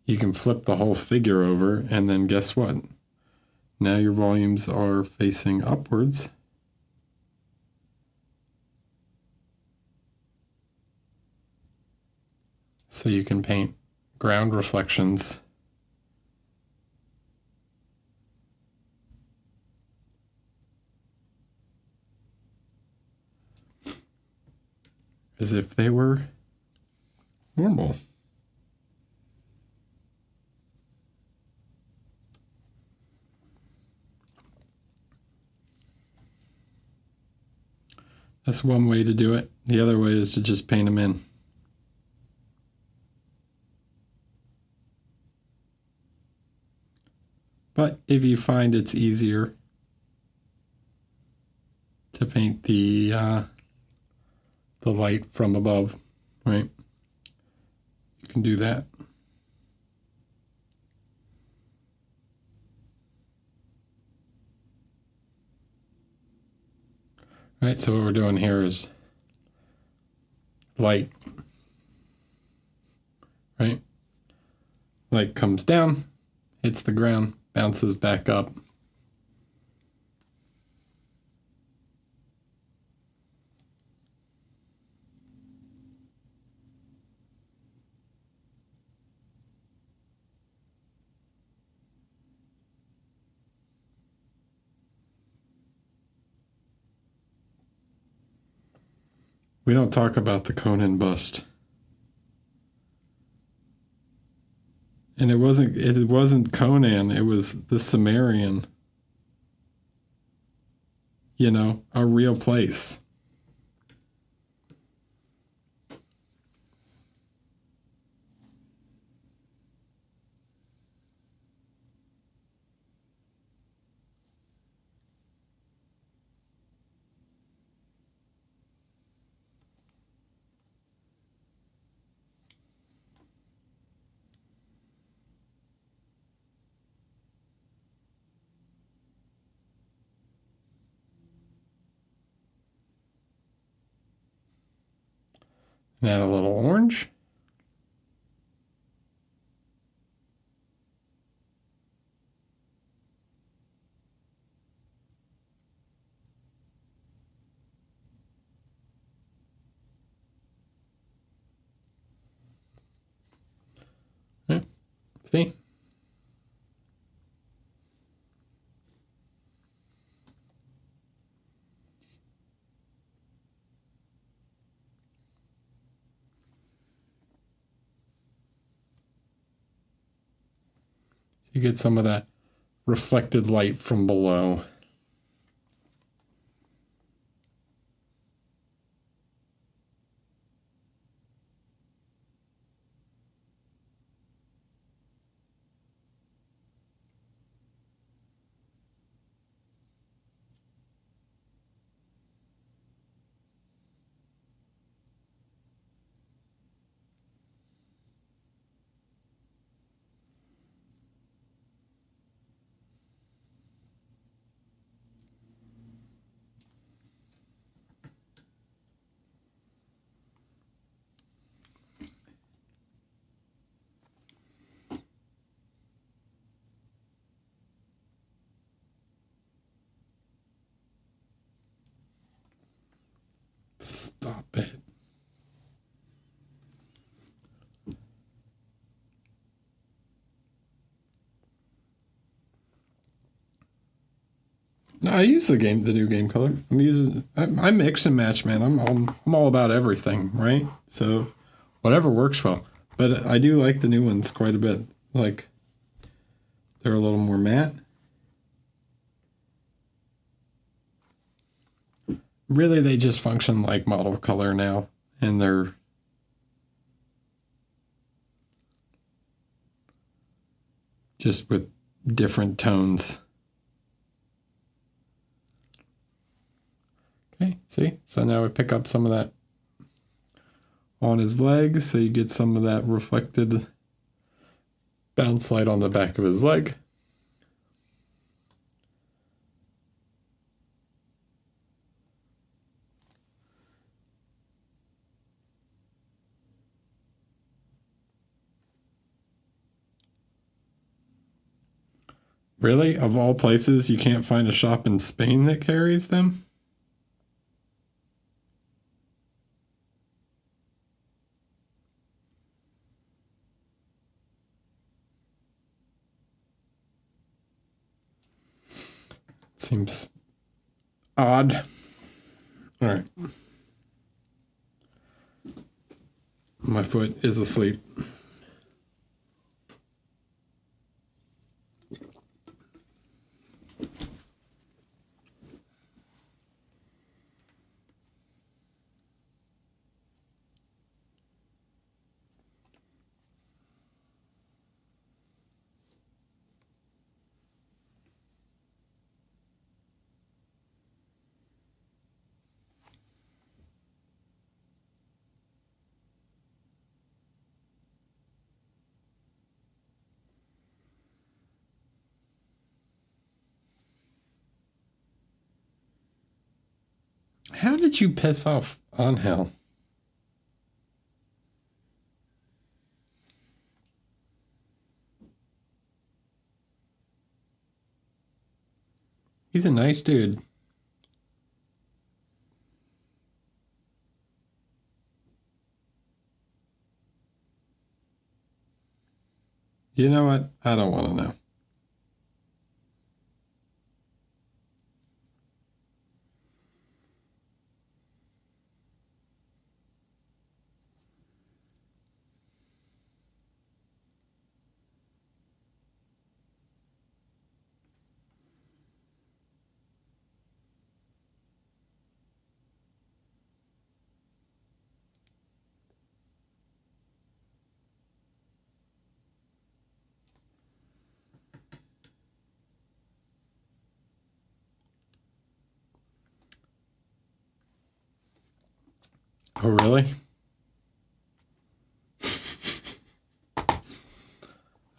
you can flip the whole figure over, and then guess what? Now your volumes are facing upwards. So you can paint ground reflections as if they were normal. That's one way to do it. The other way is to just paint them in. But if you find it's easier to paint the light from above, right, you can do that. Right, so what we're doing here is light, right? Light comes down, hits the ground, bounces back up. We don't talk about the Conan bust. And it wasn't Conan, it was the Sumerian. You know, a real place. And add a little orange. Yeah. See? You get some of that reflected light from below. No, I use the new game color. I mix and match, man. I'm all about everything, right? So whatever works well. But I do like the new ones quite a bit. Like they're a little more matte. Really, they just function like model color now, and they're just with different tones. Okay, see? So now we pick up some of that on his leg, so you get some of that reflected bounce light on the back of his leg. Really? Of all places, you can't find a shop in Spain that carries them? Seems odd. All right. My foot is asleep. How did you piss off Angel? He's a nice dude. You know what? I don't want to know. Oh, really?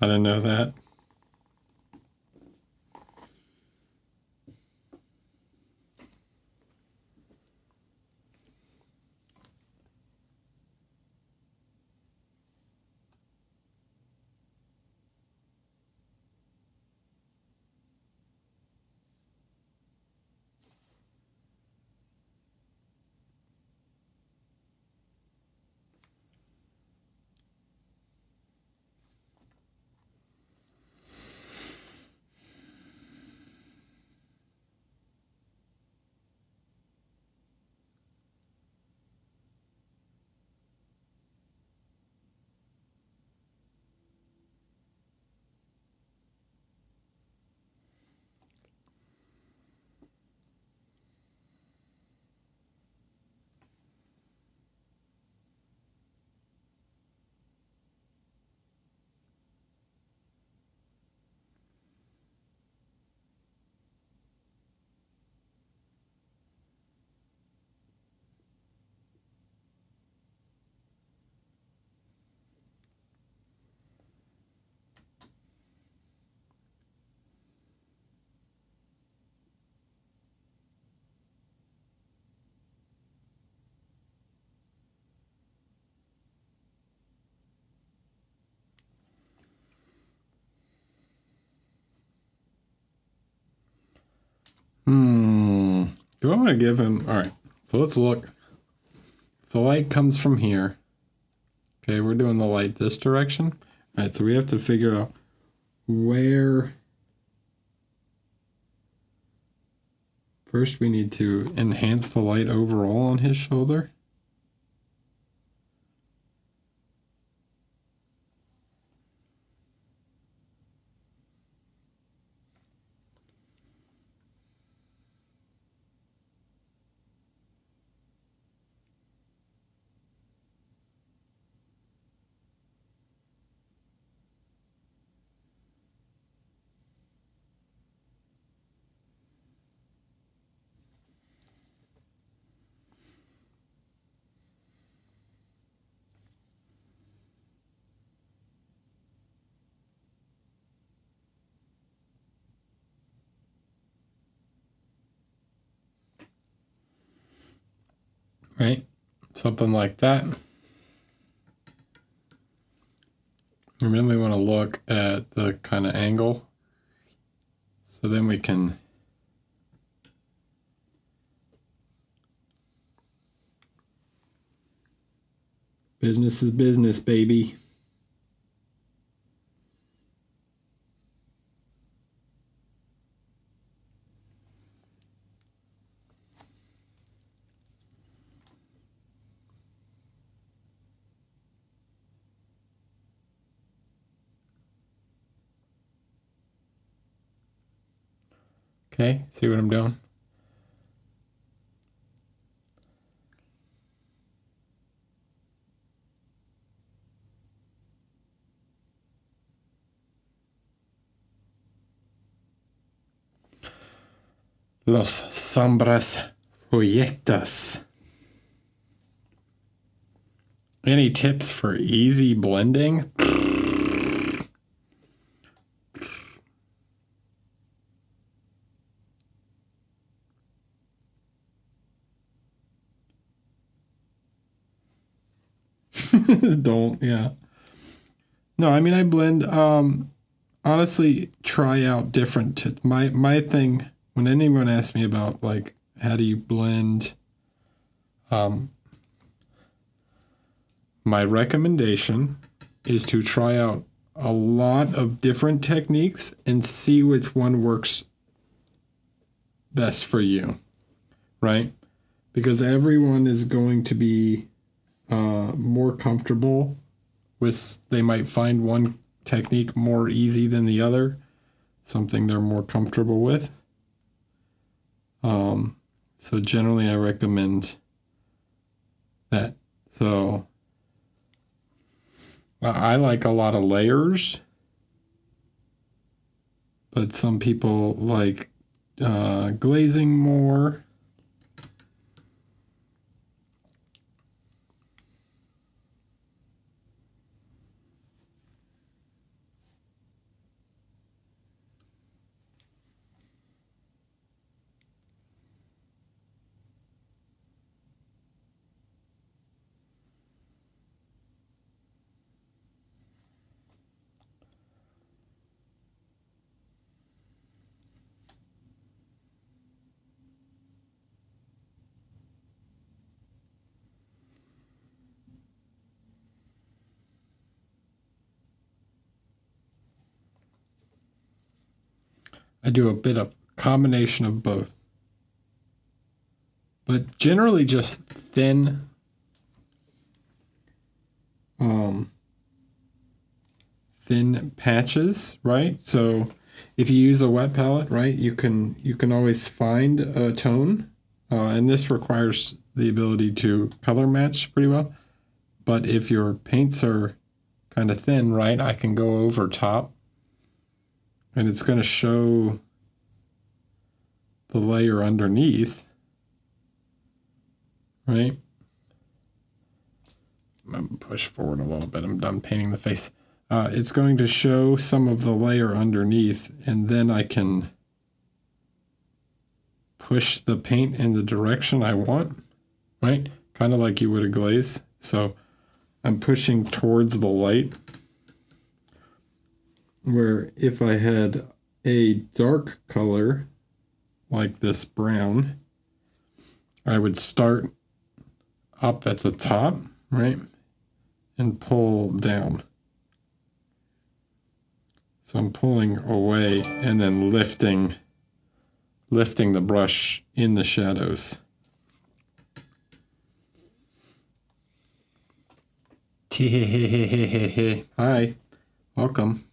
I didn't know that. Do I want to give him... All right, so let's look. If the light comes from here. Okay, we're doing the light this direction. All right, so we have to figure out where First, we need to enhance the light overall on his shoulder. Right? Something like that. We really want to look at the kind of angle. So then we can business is business, baby. Okay, see what I'm doing? Los sombras folletas. Any tips for easy blending? Don't, yeah. No, I mean, I blend, honestly, try out different, my thing, when anyone asks me about, like, how do you blend, my recommendation is to try out a lot of different techniques and see which one works best for you, right? Because everyone is going to be more comfortable with, they might find one technique more easy than the other, something they're more comfortable with. So generally I recommend that. So I like a lot of layers, but some people like glazing more. I do a bit of combination of both, but generally just thin, thin patches, right? So if you use a wet palette, right, you can always find a tone, and this requires the ability to color match pretty well. But if your paints are kind of thin, right, I can go over top and it's going to show the layer underneath, right? I'm going to push forward a little bit. I'm done painting the face. It's going to show some of the layer underneath, and then I can push the paint in the direction I want, right? Kind of like you would a glaze. So I'm pushing towards the light, where if I had a dark color like this brown, I would start up at the top, right, and pull down. So I'm pulling away and then lifting lifting the brush in the shadows. Hi, welcome.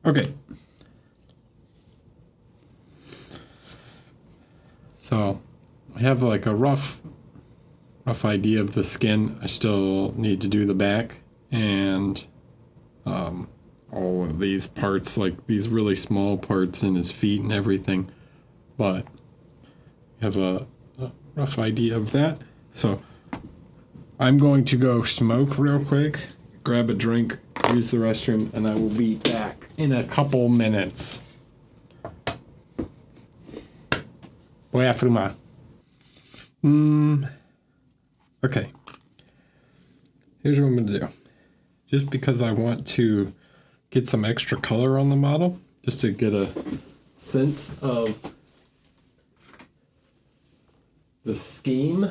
Okay. So I have like a rough idea of the skin. I still need to do the back and all of these parts, like these really small parts in his feet and everything. But I have a rough idea of that. So I'm going to go smoke real quick, grab a drink, use the restroom, and I will be back in a couple minutes. Voy a fumar. Okay. Here's what I'm going to do. Just because I want to get some extra color on the model, just to get a sense of the scheme.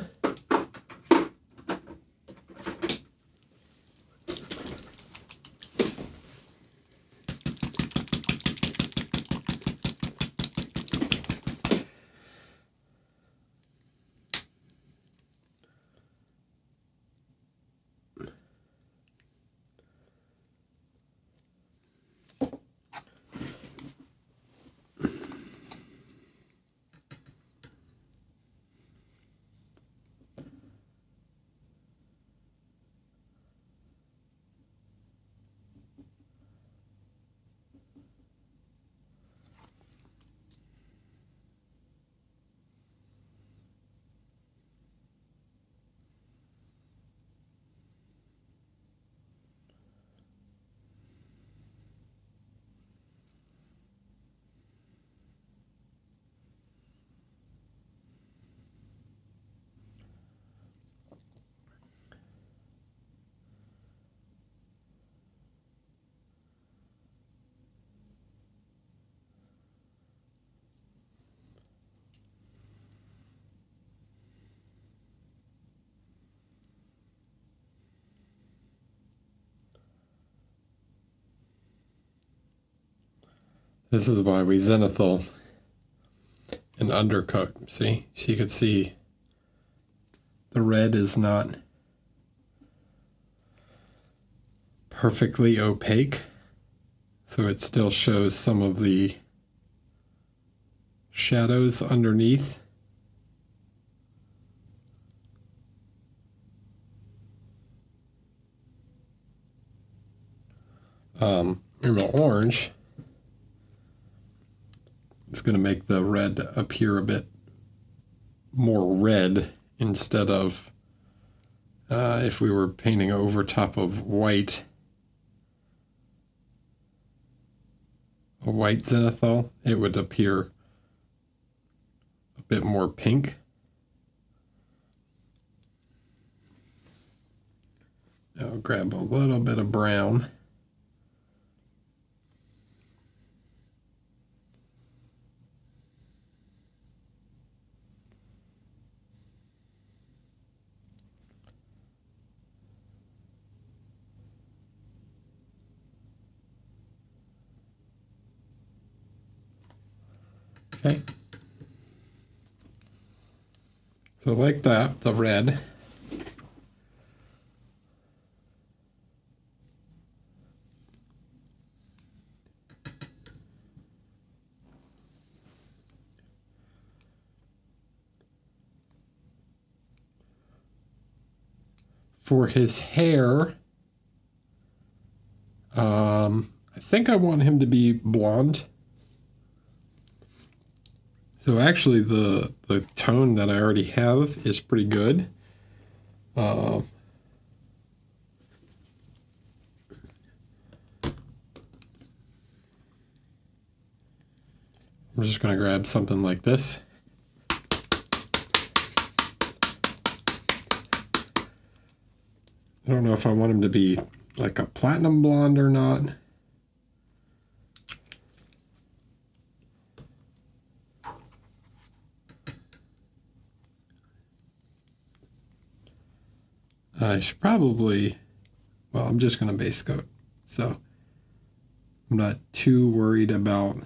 This is why we zenithal and undercoat. See? So you can see the red is not perfectly opaque. So it still shows some of the shadows underneath. In the orange, it's going to make the red appear a bit more red instead of if we were painting over top of white, a white zenithal, it would appear a bit more pink. I'll grab a little bit of brown. Okay. So like that, the red. For his hair, I think I want him to be blonde. So actually the tone that I already have is pretty good. I'm just going to grab something like this. I don't know if I want him to be like a platinum blonde or not. I should probably, well, I'm just going to base coat. So I'm not too worried about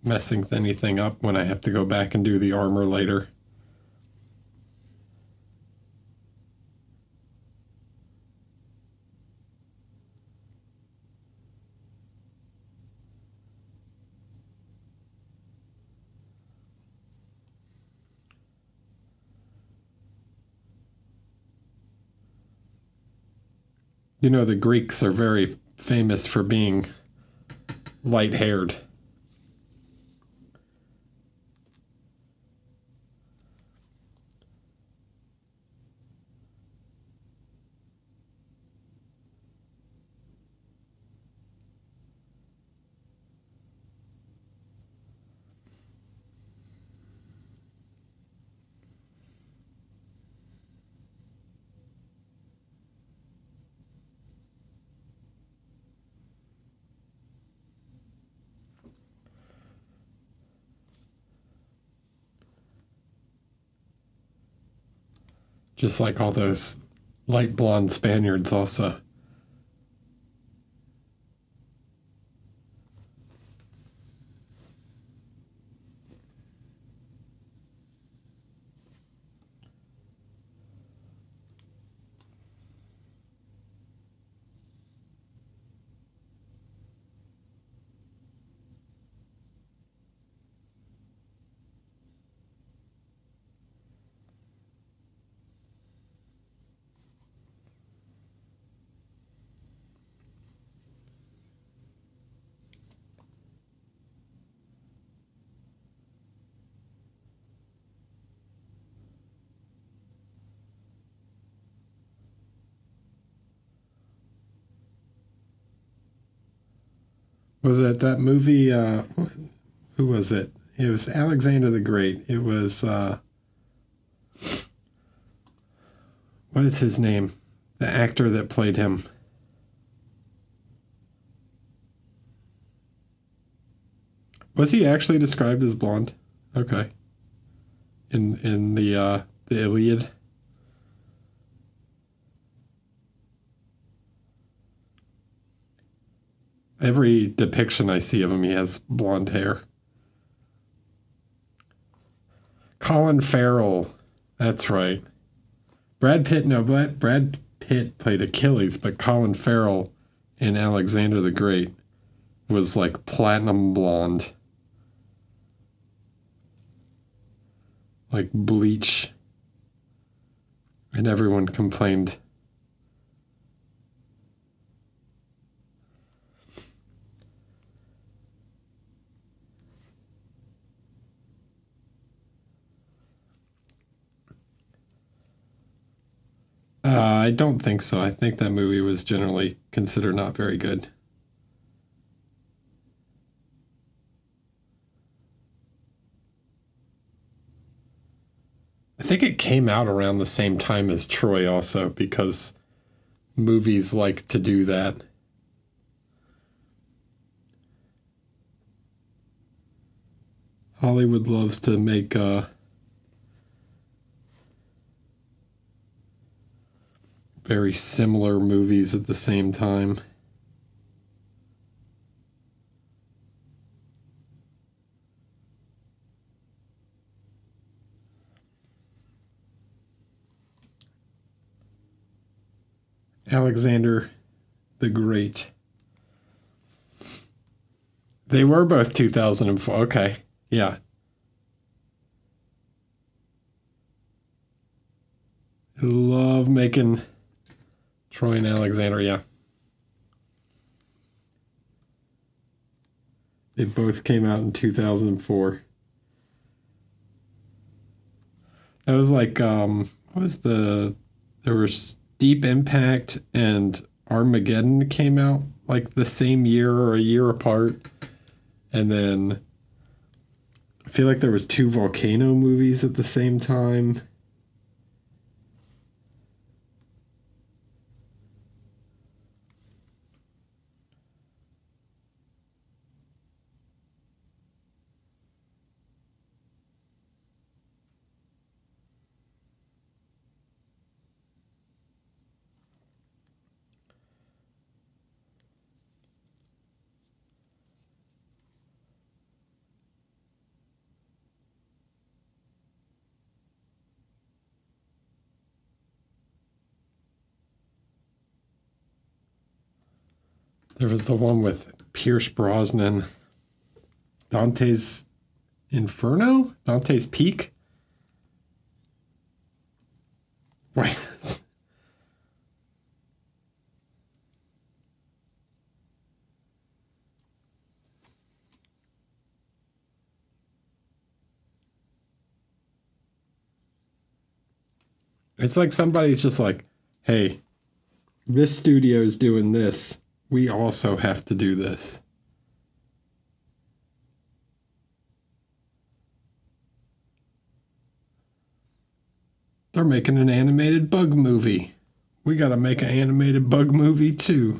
messing anything up when I have to go back and do the armor later. You know, the Greeks are very famous for being light-haired. Just like all those light blonde Spaniards also. Was it that movie? Who was it? It was Alexander the Great. It was, what is his name? The actor that played him. Was he actually described as blonde? Okay. In the Iliad. Every depiction I see of him, he has blonde hair. Colin Farrell. That's right. Brad Pitt played Achilles, but Colin Farrell in Alexander the Great was like platinum blonde. Like bleach. And everyone complained. I don't think so. I think that movie was generally considered not very good. I think it came out around the same time as Troy also, because movies like to do that. Hollywood loves to make very similar movies at the same time. Alexander the Great. They were both 2004. Okay. Yeah. I love making Troy and Alexander, yeah. They both came out in 2004. That was like, what was there was Deep Impact and Armageddon came out like the same year or a year apart. And then I feel like there was two Volcano movies at the same time. There was the one with Pierce Brosnan, Dante's Inferno? Dante's Peak? Wait. It's like somebody's just like, hey, this studio's doing this. We also have to do this. They're making an animated bug movie. We got to make an animated bug movie too.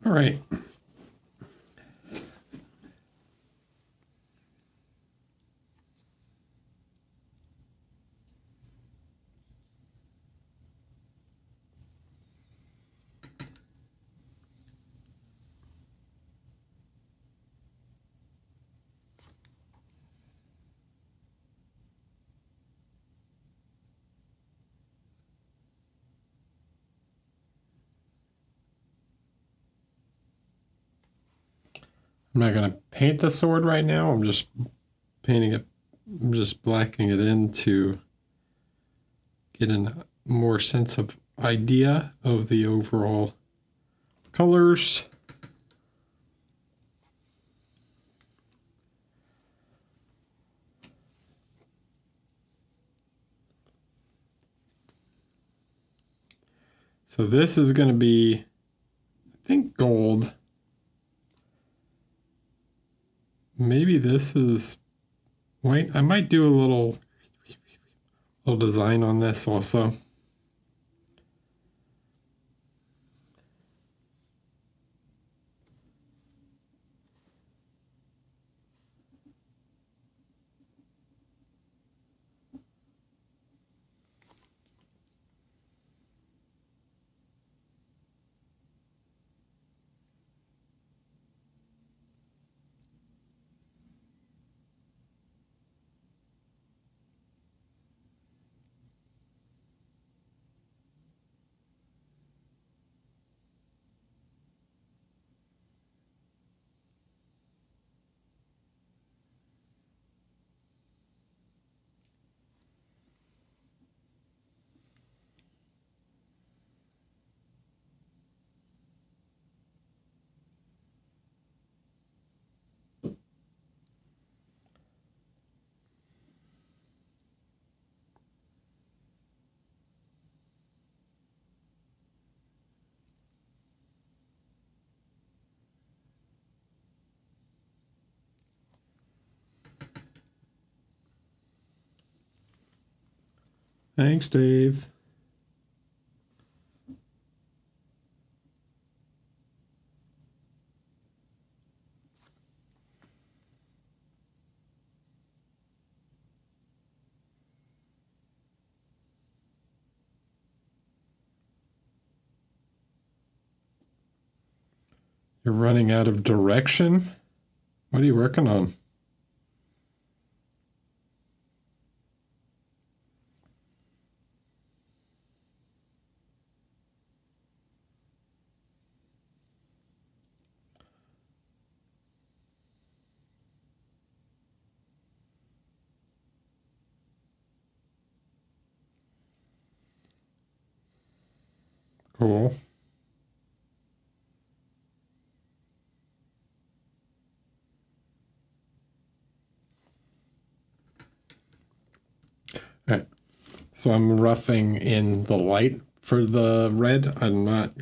All right. I'm not going to paint the sword right now. I'm just painting it. I'm just blacking it in to get a more sense of idea of the overall colors. So this is going to be, I think, gold. Maybe this is white. I might do a little design on this also. Thanks, Dave. You're running out of direction? What are you working on? Cool. All right. So I'm roughing in the light for the red. I'm not,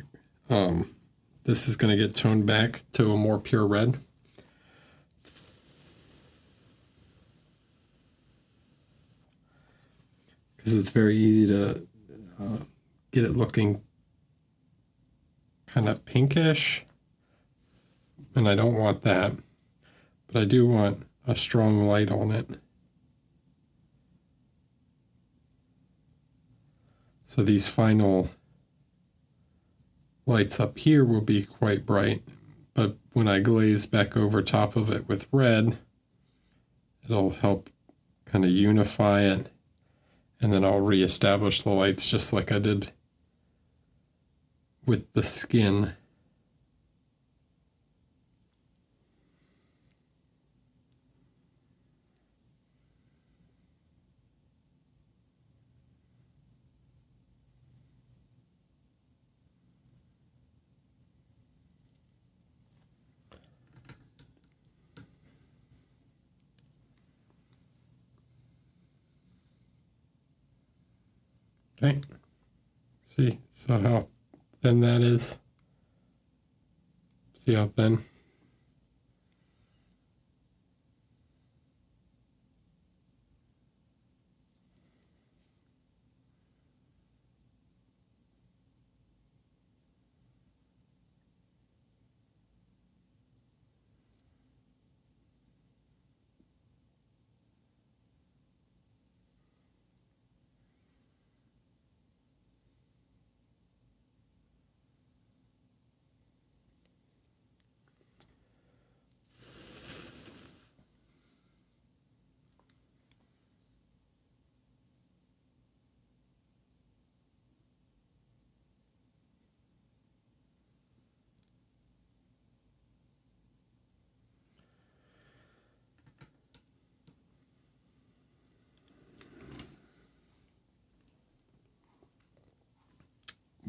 this is going to get toned back to a more pure red. Because it's very easy to get it looking kind of pinkish. And I don't want that. But I do want a strong light on it. So these final lights up here will be quite bright, but when I glaze back over top of it with red, it'll help kind of unify it, and then I'll reestablish the lights just like I did with the skin. Okay, see, so how thin that is. See how thin?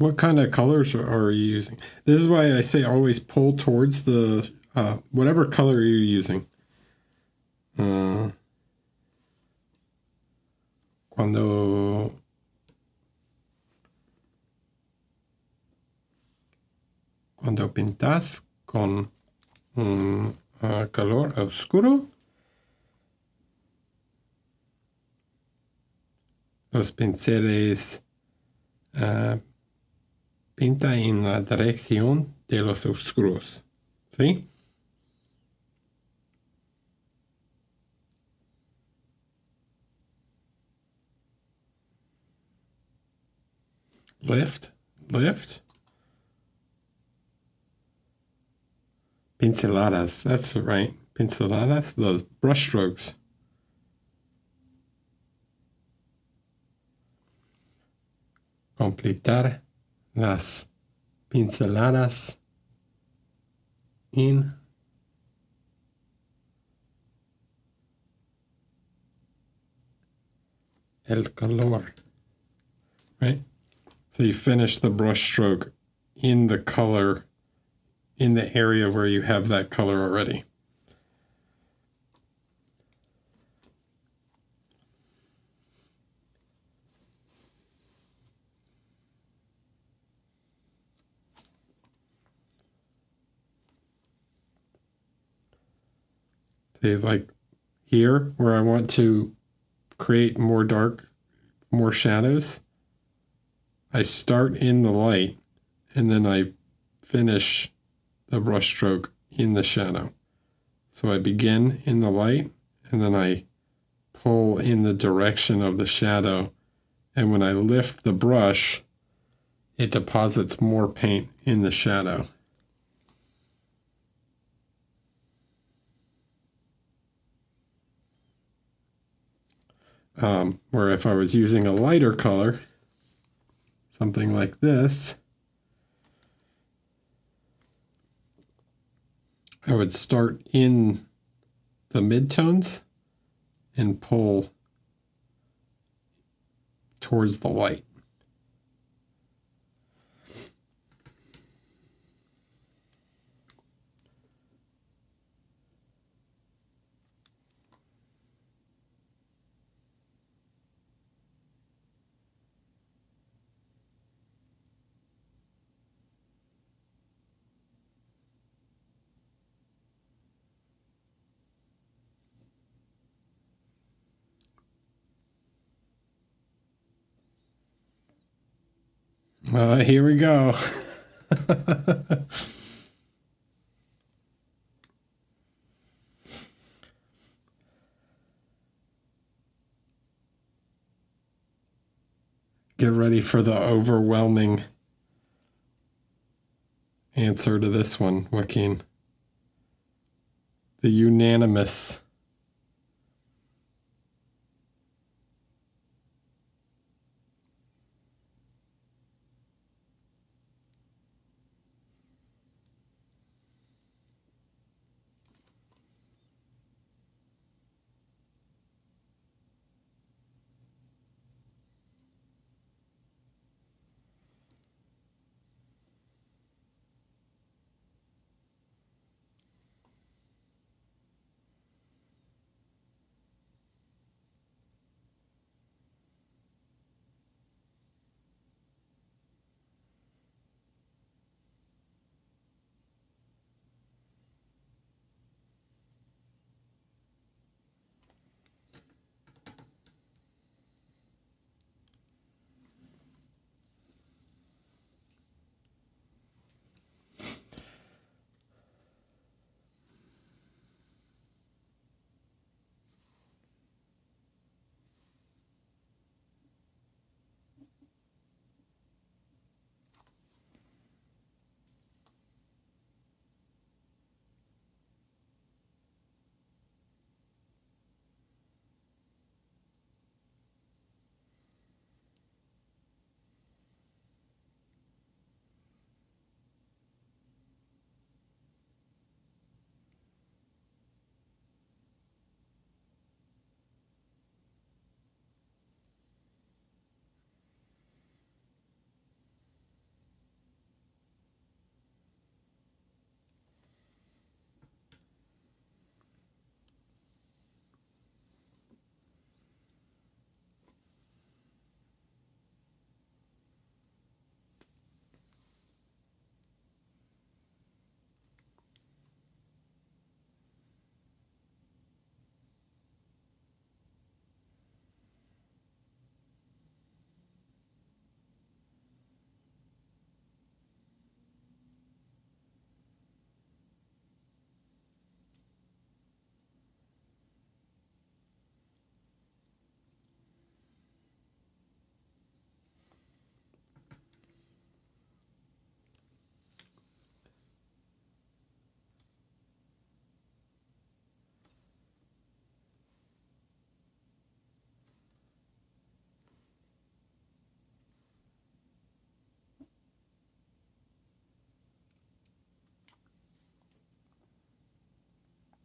What kind of colors are you using? This is why I say always pull towards the, whatever color you're using. Cuando pintas con un color oscuro, los pinceles pinta en la dirección de los oscuros, ¿sí? Lift. Pinceladas, that's right. Pinceladas, those brush strokes. Completar las pinceladas en el color, right? So you finish the brush stroke in the color, in the area where you have that color already. See, like here, where I want to create more dark, more shadows, I start in the light and then I finish the brush stroke in the shadow. So I begin in the light and then I pull in the direction of the shadow. And when I lift the brush, it deposits more paint in the shadow. Where if I was using a lighter color, something like this, I would start in the midtones and pull towards the light. Here we go. Get ready for the overwhelming answer to this one, Joaquin. The unanimous.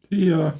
Yeah.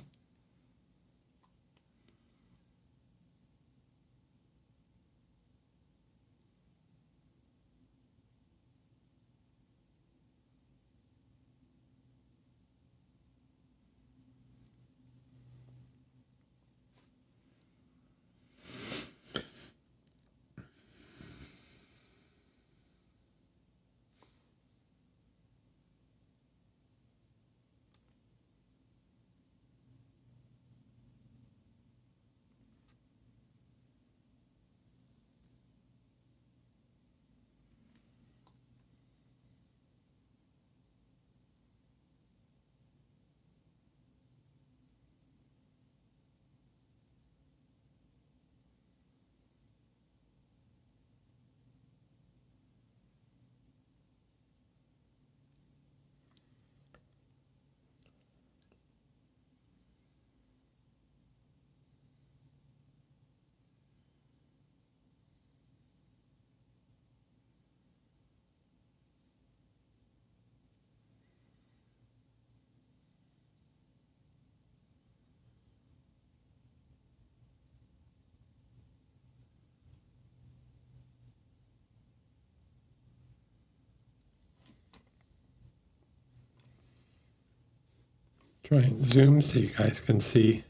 Try and zoom so you guys can see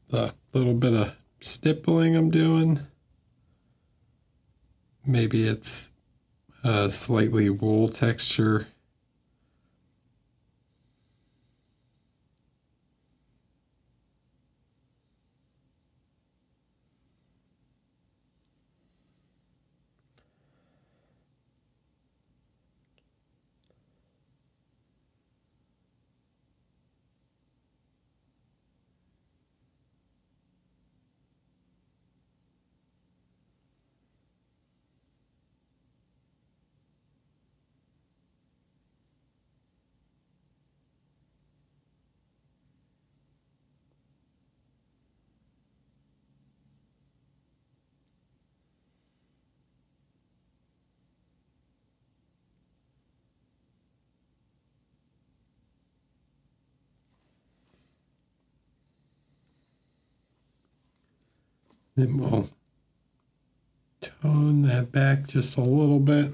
the little bit of stippling I'm doing. Maybe it's a slightly wool texture. Then we'll tone that back just a little bit.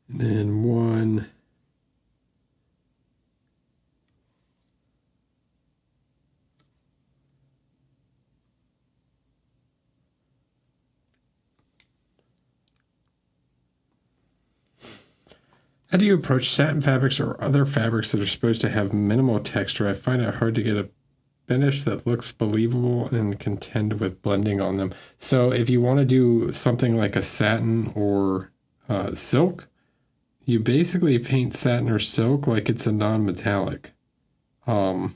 And then one. How do you approach satin fabrics or other fabrics that are supposed to have minimal texture? I find it hard to get a finish that looks believable and contend with blending on them. So if you want to do something like a satin or silk, you basically paint satin or silk like it's a non-metallic. And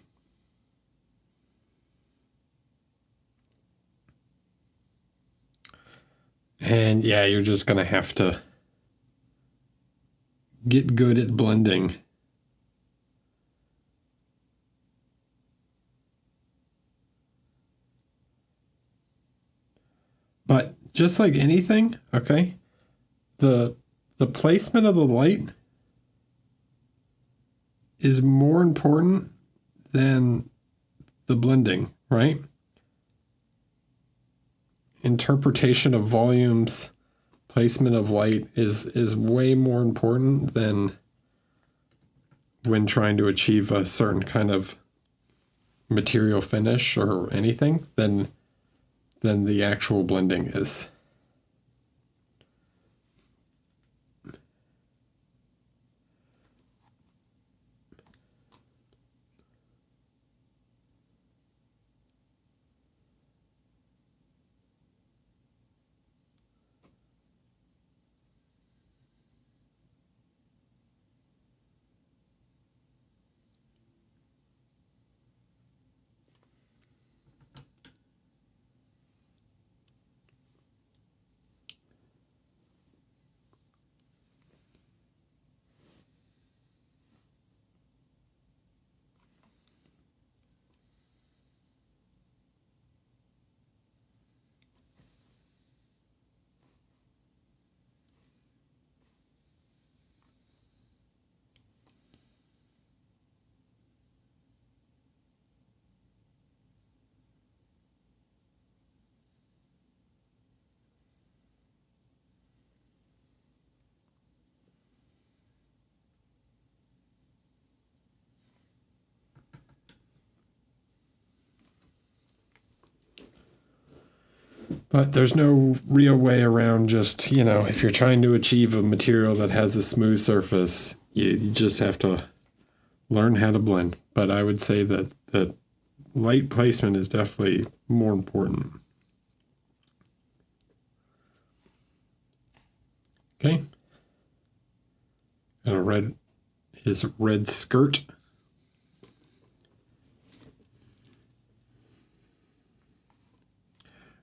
yeah, you're just going to have to get good at blending. But just like anything, okay, the placement of the light is more important than the blending, right? Interpretation of volumes, placement of light is way more important than when trying to achieve a certain kind of material finish or anything than the actual blending is. But there's no real way around just, if you're trying to achieve a material that has a smooth surface, you just have to learn how to blend. But I would say that light placement is definitely more important. Okay. Got his red skirt.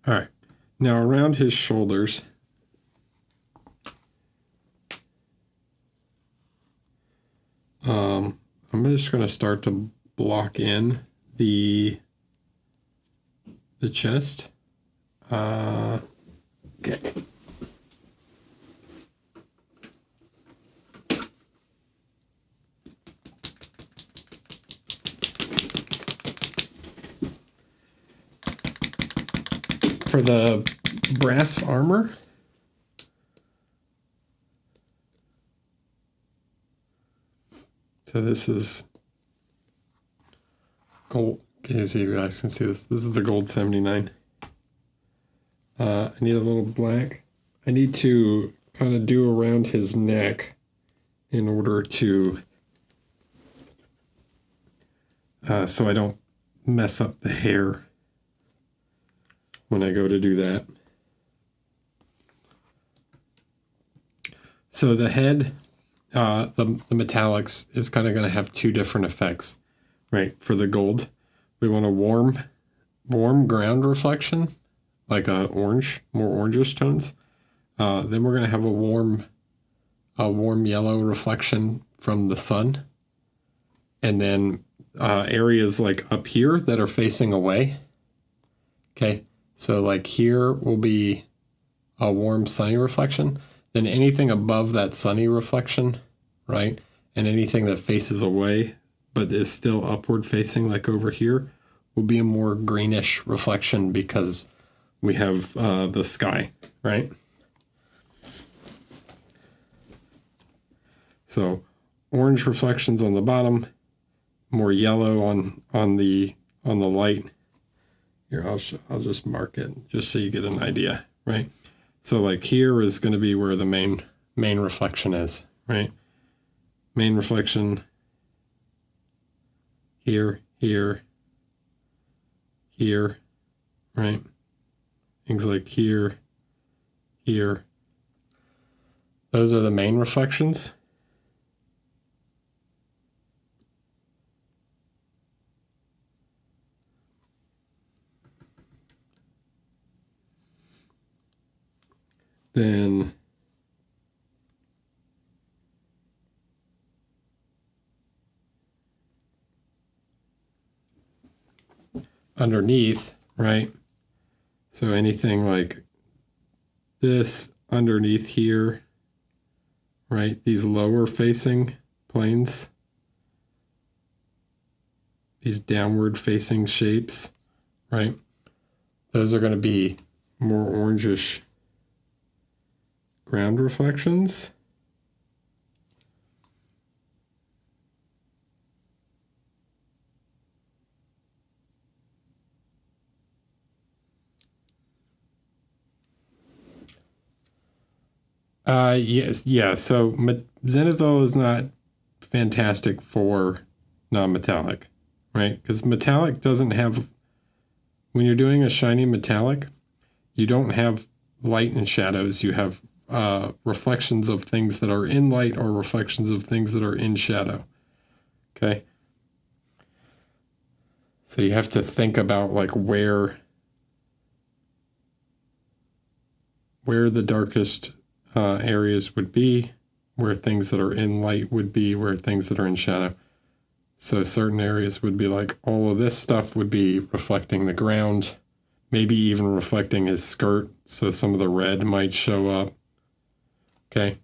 All right. Now around his shoulders, I'm just going to start to block in the chest. Okay. for the brass armor, so this is gold. Okay, so you guys can see this. This is the gold 79. I need a little black. I need to kind of do around his neck in order to, so I don't mess up the hair when I go to do that. So the head, the metallics is kind of going to have two different effects, right? For the gold, we want a warm ground reflection, like a orange, more orangish tones. Then we're going to have a warm yellow reflection from the sun. And then areas like up here that are facing away. Okay, so like here will be a warm sunny reflection. Then anything above that sunny reflection, right? And anything that faces away but is still upward facing, like over here, will be a more greenish reflection because we have the sky, right? So orange reflections on the bottom, more yellow on the light. Here, I'll just mark it just so you get an idea, right? So like here is going to be where the main reflection is, right? Main reflection here, here, here, right? Things like here, here. Those are the main reflections. Then underneath, right? So anything like this underneath here, right? These lower facing planes, these downward facing shapes, right? Those are going to be more orangish ground reflections. Yes, yeah. So zenithal is not fantastic for non-metallic, right? Because metallic doesn't have, when you're doing a shiny metallic, you don't have light and shadows. You have reflections of things that are in light or reflections of things that are in shadow. Okay. So you have to think about like where the darkest areas would be, where things that are in light would be, where things that are in shadow. So certain areas would be like all of this stuff would be reflecting the ground, maybe even reflecting his skirt. So some of the red might show up. Okay.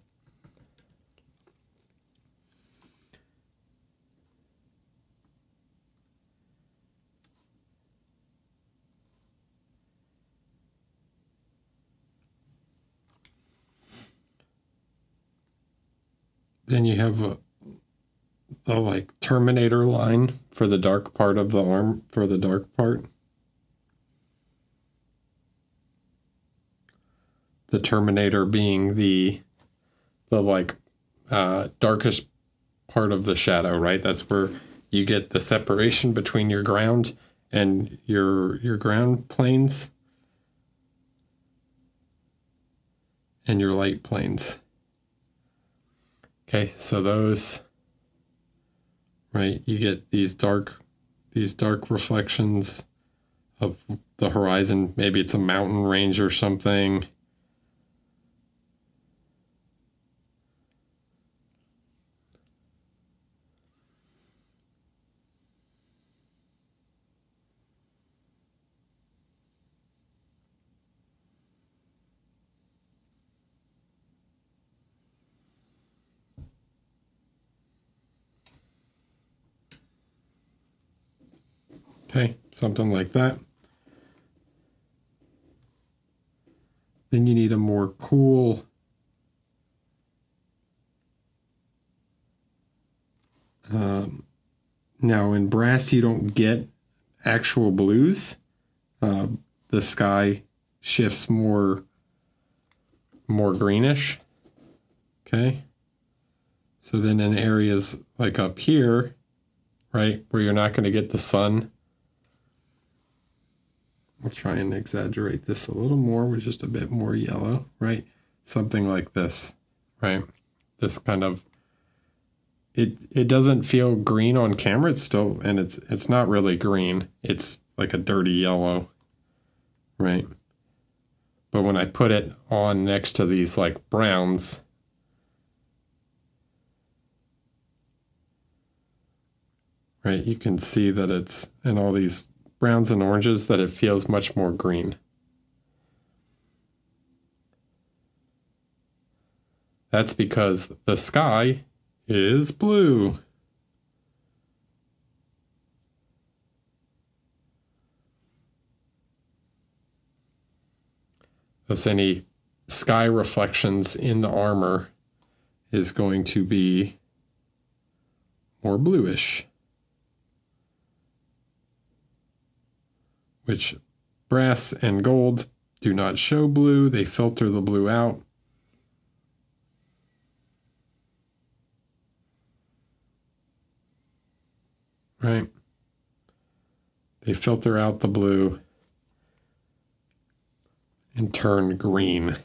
Then you have the like Terminator line for the dark part of the arm, for the dark part. The Terminator being the like darkest part of the shadow, right? That's where you get the separation between your ground and your ground planes and your light planes. Okay, so those, right, you get these dark reflections of the horizon. Maybe it's a mountain range or something. Okay, something like that. Then you need a more cool now in brass you don't get actual blues. The sky shifts more greenish. Okay. So then in areas like up here, right, where you're not going to get the sun, I'll try and exaggerate this a little more with just a bit more yellow, right? Something like this, right? This kind of, it doesn't feel green on camera. It's still, and it's not really green. It's like a dirty yellow, right? But when I put it on next to these like browns, right, you can see that it's in all these browns and oranges that it feels much more green. That's because the sky is blue. Thus any sky reflections in the armor is going to be more bluish, which brass and gold do not show blue. They filter the blue out. Right? They filter out the blue and turn green.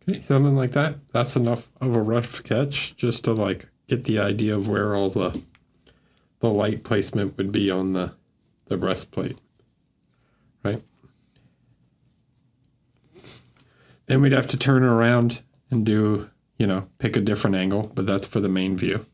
Okay, something like that. That's enough of a rough sketch just to like get the idea of where all the light placement would be on the breastplate, right? Then we'd have to turn it around and do, pick a different angle, but that's for the main view.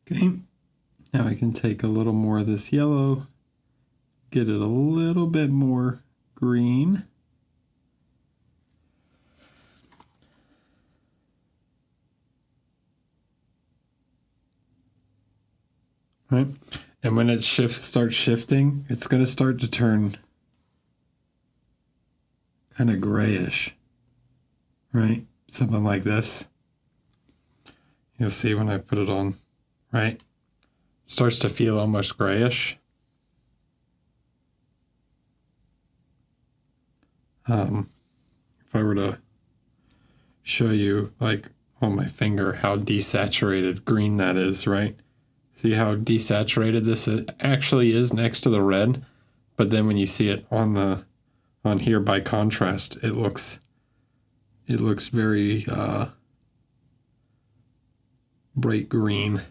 Okay, now I can take a little more of this yellow, get it a little bit more green. Right, and when it starts shifting, it's going to start to turn kind of grayish, right? Something like this. You'll see when I put it on, right? It starts to feel almost grayish. If I were to show you like on my finger how desaturated green that is, right? See how desaturated this actually is next to the red, but then when you see it on here by contrast, it looks very bright green.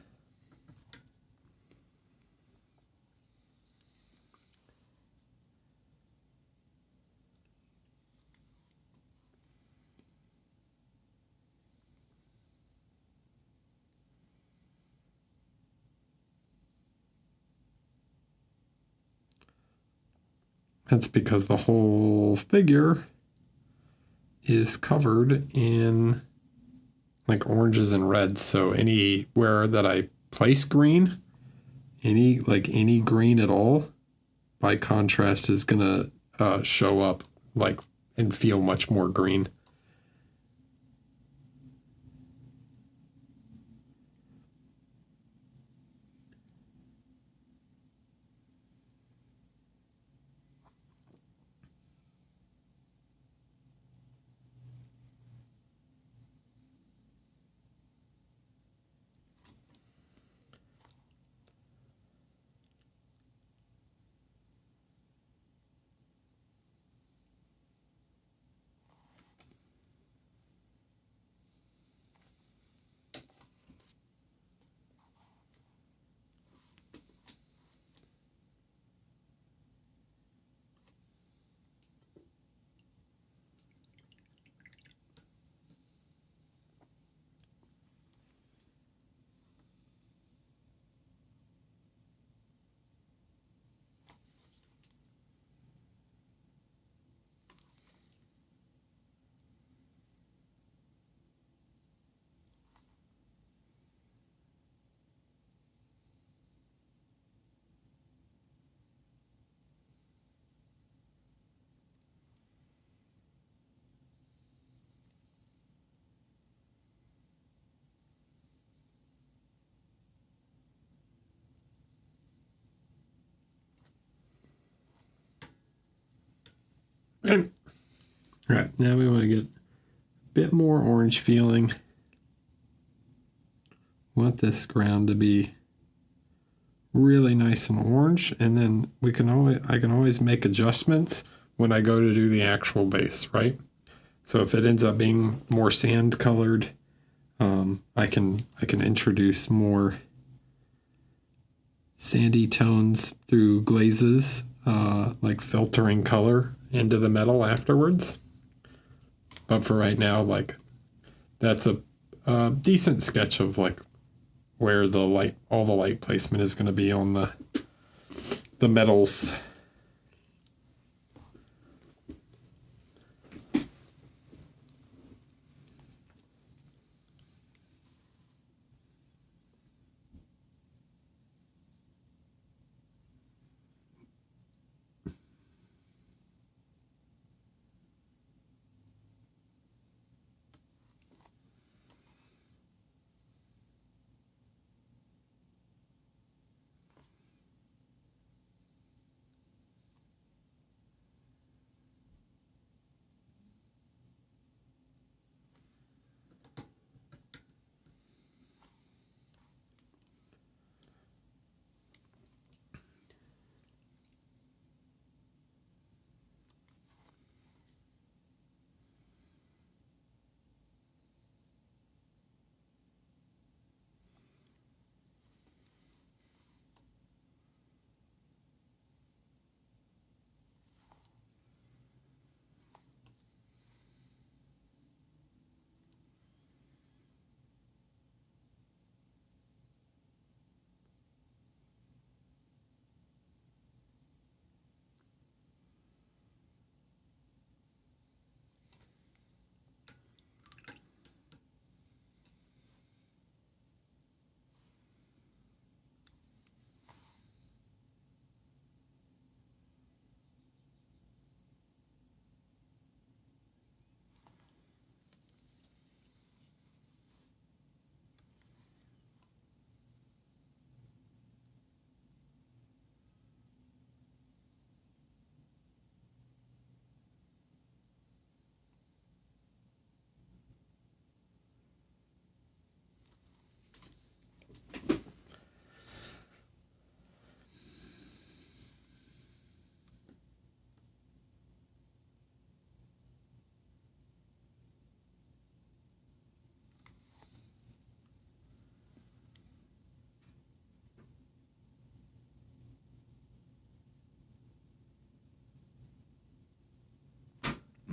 That's because the whole figure is covered in like oranges and reds. So anywhere that I place green, any green at all, by contrast is gonna show up like and feel much more green. And all right, now we want to get a bit more orange feeling. Want this ground to be really nice and orange, and then I can always make adjustments when I go to do the actual base, right? So if it ends up being more sand colored, I can introduce more sandy tones through glazes, like filtering color into the metal afterwards. But for right now, like, that's a decent sketch of like where all the light placement is going to be on the metals.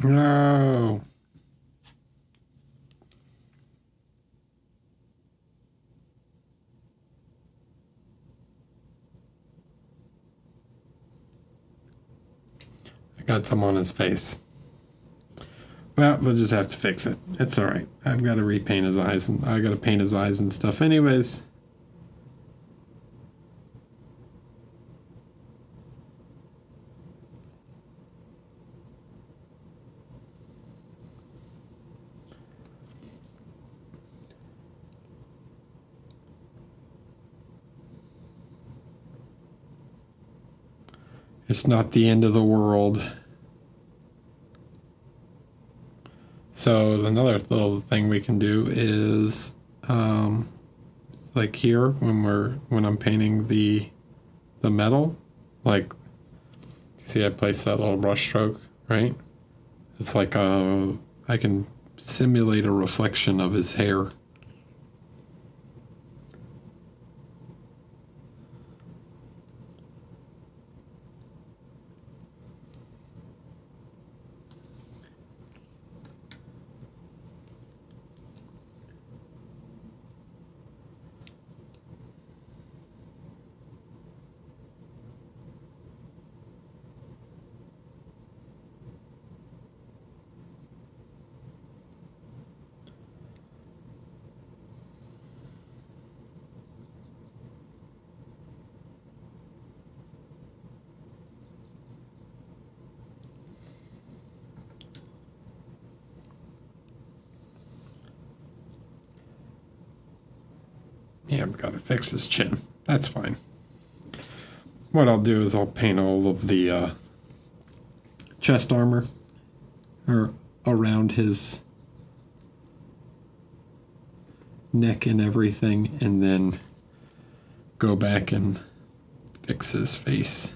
No. I got some on his face. Well, we'll just have to fix it. It's all right. I've got to repaint his eyes, and I got to paint his eyes and stuff anyways. It's not the end of the world. So another little thing we can do is, like here when I'm painting the metal, like, see I placed that little brush stroke, right? It's like I can simulate a reflection of his hair. Yeah, I've got to fix his chin. That's fine. What I'll do is I'll paint all of the chest armor or around his neck and everything, and then go back and fix his face.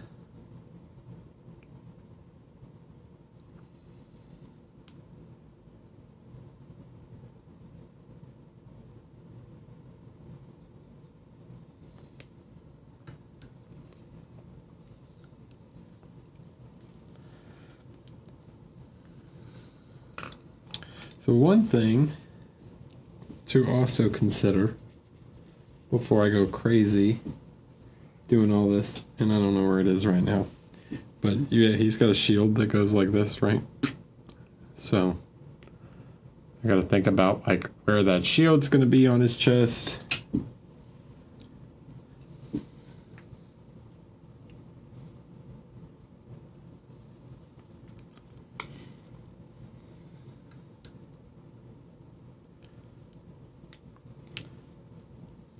So one thing to also consider before I go crazy doing all this, and I don't know where it is right now, but yeah, he's got a shield that goes like this, right? So I got to think about like where that shield's going to be on his chest.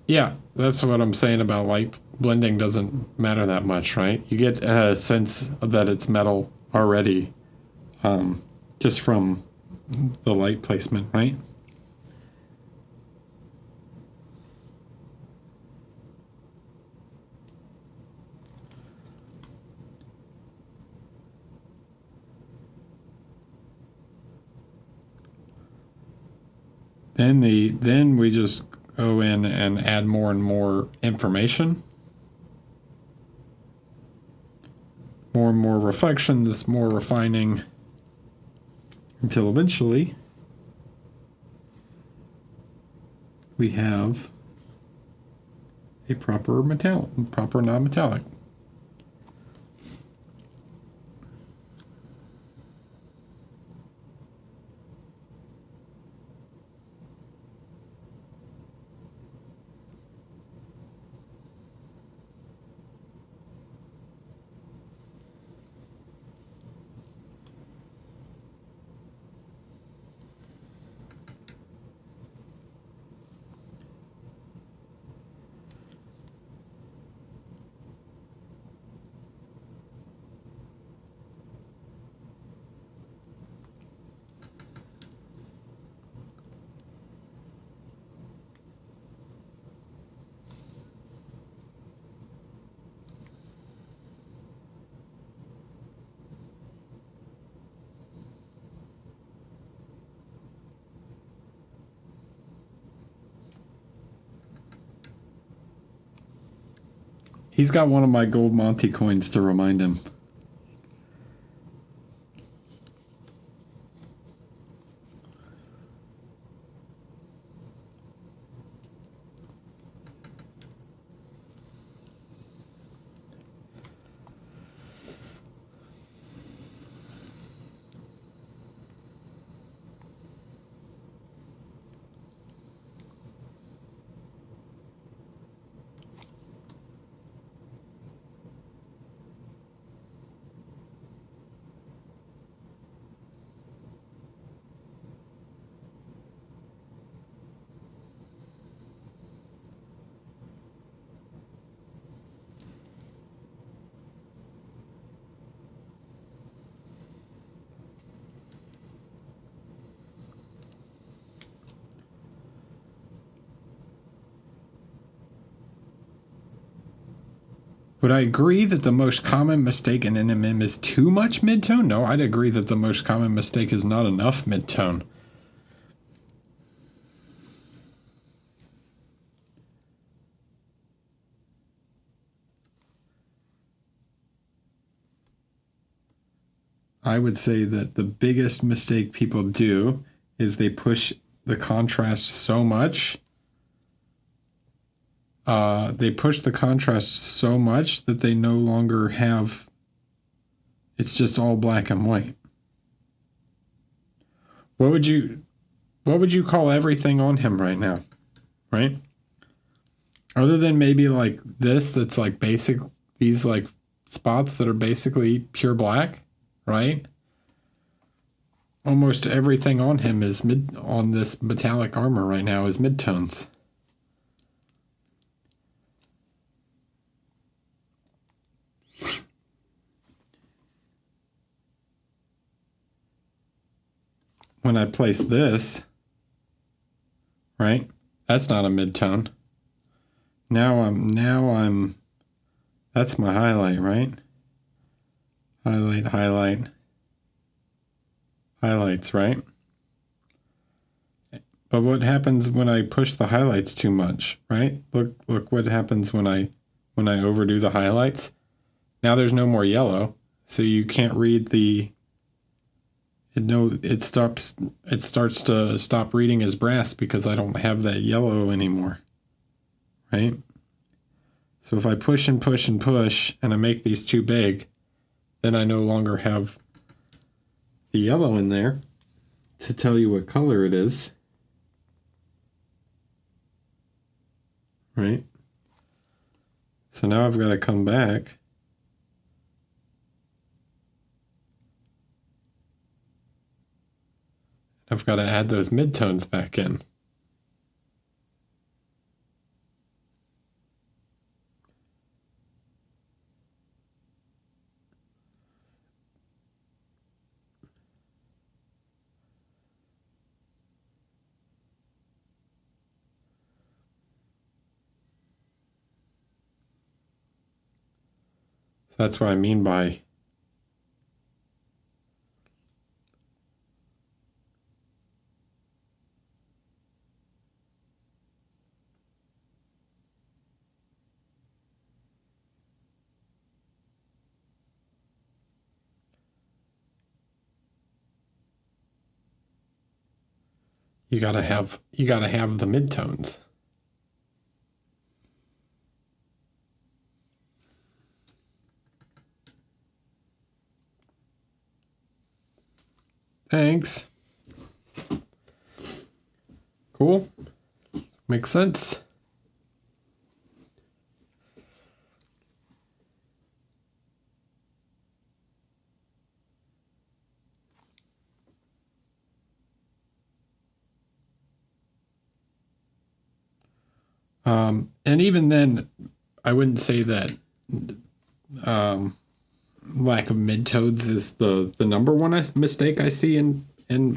Yeah, that's what I'm saying about light blending doesn't matter that much, right? You get a sense that it's metal already just from the light placement, right? Then we just go in and add more and more information. More and more reflections, more refining, until eventually we have a proper non-metallic. He's got one of my gold Monty coins to remind him. Would I agree that the most common mistake in NMM is too much midtone? No, I'd agree that the most common mistake is not enough midtone. I would say that the biggest mistake people do is they push the contrast so much. They push the contrast so much that they no longer have, it's just all black and white. What would you call everything on him right now? Right? Other than maybe like this, that's like basic, these like spots that are basically pure black, right? Almost everything on him is on this metallic armor right now is midtones. When I place this, right? That's not a midtone. Now I'm That's my highlight, right? Highlight, highlight, highlights, right? But what happens when I push the highlights too much, right? Look what happens when I overdo the highlights. Now there's no more yellow, so you can't read the it starts to stop reading as brass because I don't have that yellow anymore. Right? So if I push and push and push and I make these too big, then I no longer have the yellow in there to tell you what color it is. Right? So now I've got to come back. I've got to add those midtones back in. So that's what I mean by you gotta have the midtones. Thanks. Cool. Makes sense. And even then, I wouldn't say that lack of midtones is the number one mistake I see in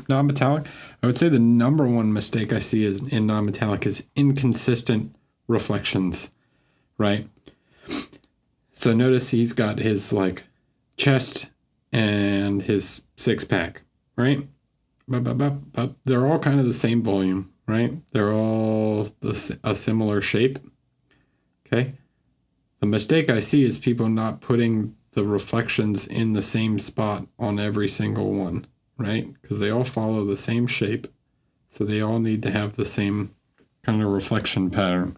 non-metallic. I would say the number one mistake I see in non-metallic is inconsistent reflections, right? So notice he's got his like chest and his six pack, right? But they're all kind of the same volume, right? They're all a similar shape. Okay. The mistake I see is people not putting the reflections in the same spot on every single one, right? Because they all follow the same shape. So they all need to have the same kind of reflection pattern.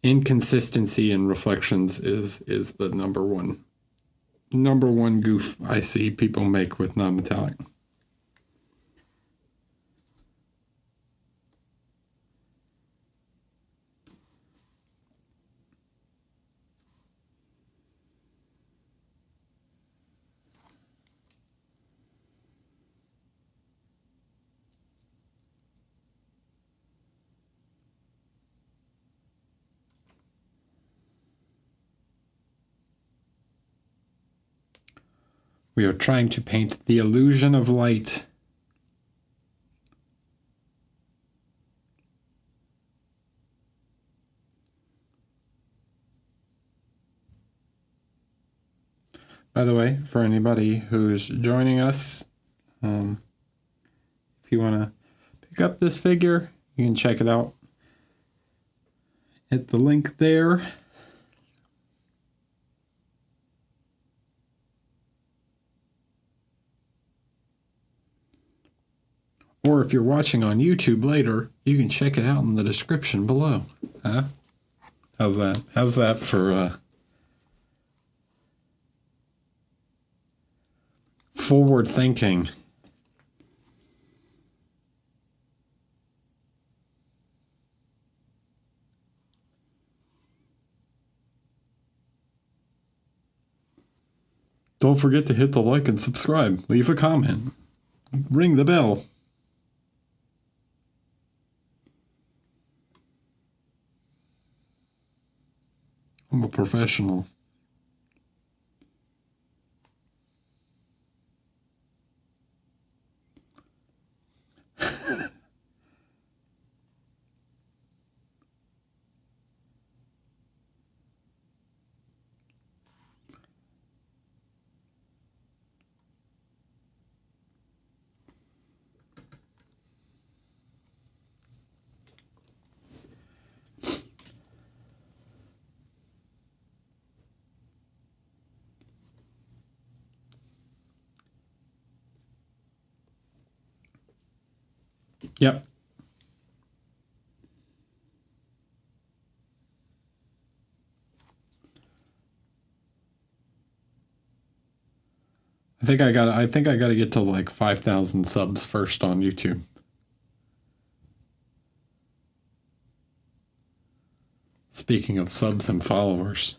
Inconsistency in reflections is the number one goof I see people make with non-metallic. We are trying to paint the illusion of light. By the way, for anybody who's joining us, if you want to pick up this figure, you can check it out. Hit the link there. Or if you're watching on YouTube later, you can check it out in the description below. Huh? How's that? How's that for forward thinking? Don't forget to hit the like and subscribe. Leave a comment. Ring the bell. I'm a professional. Yep. I think I gotta get to like 5,000 subs first on YouTube. Speaking of subs and followers,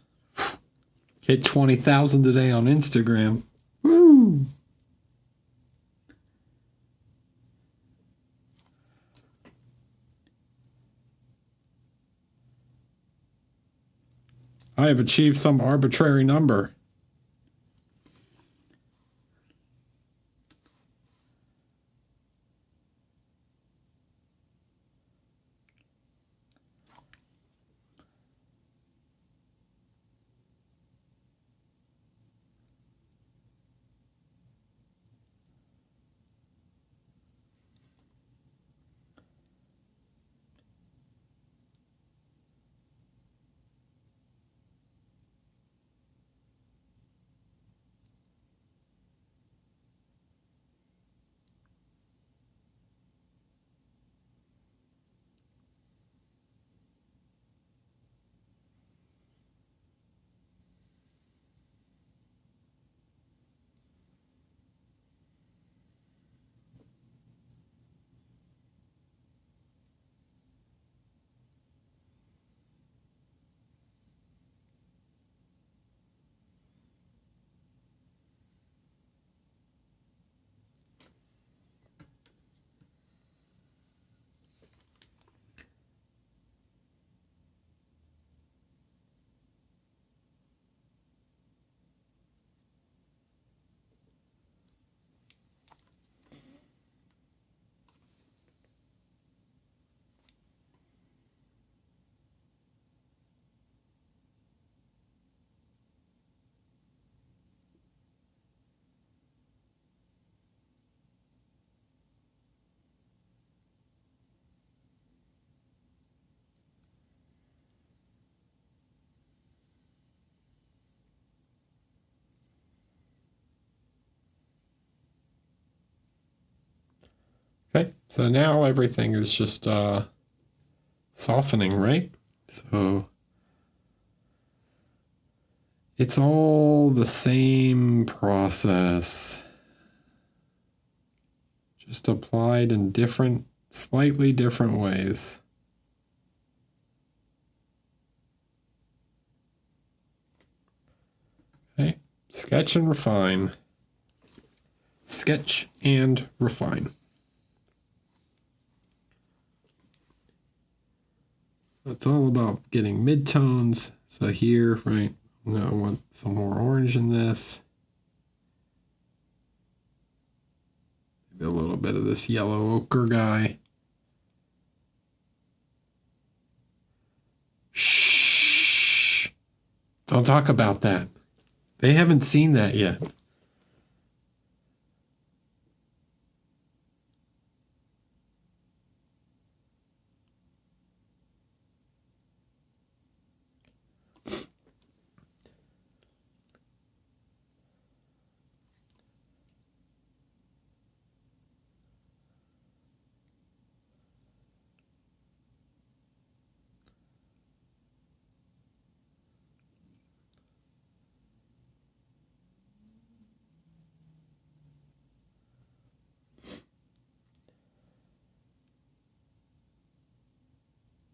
hit 20,000 today on Instagram. Woo! I have achieved some arbitrary number. Okay, so now everything is just softening, right? So it's all the same process, just applied in different, slightly different ways. Okay, sketch and refine. Sketch and refine. It's all about getting midtones. So here, right, now I want some more orange in this. Maybe a little bit of this yellow ochre guy. Shh. Don't talk about that. They haven't seen that yet.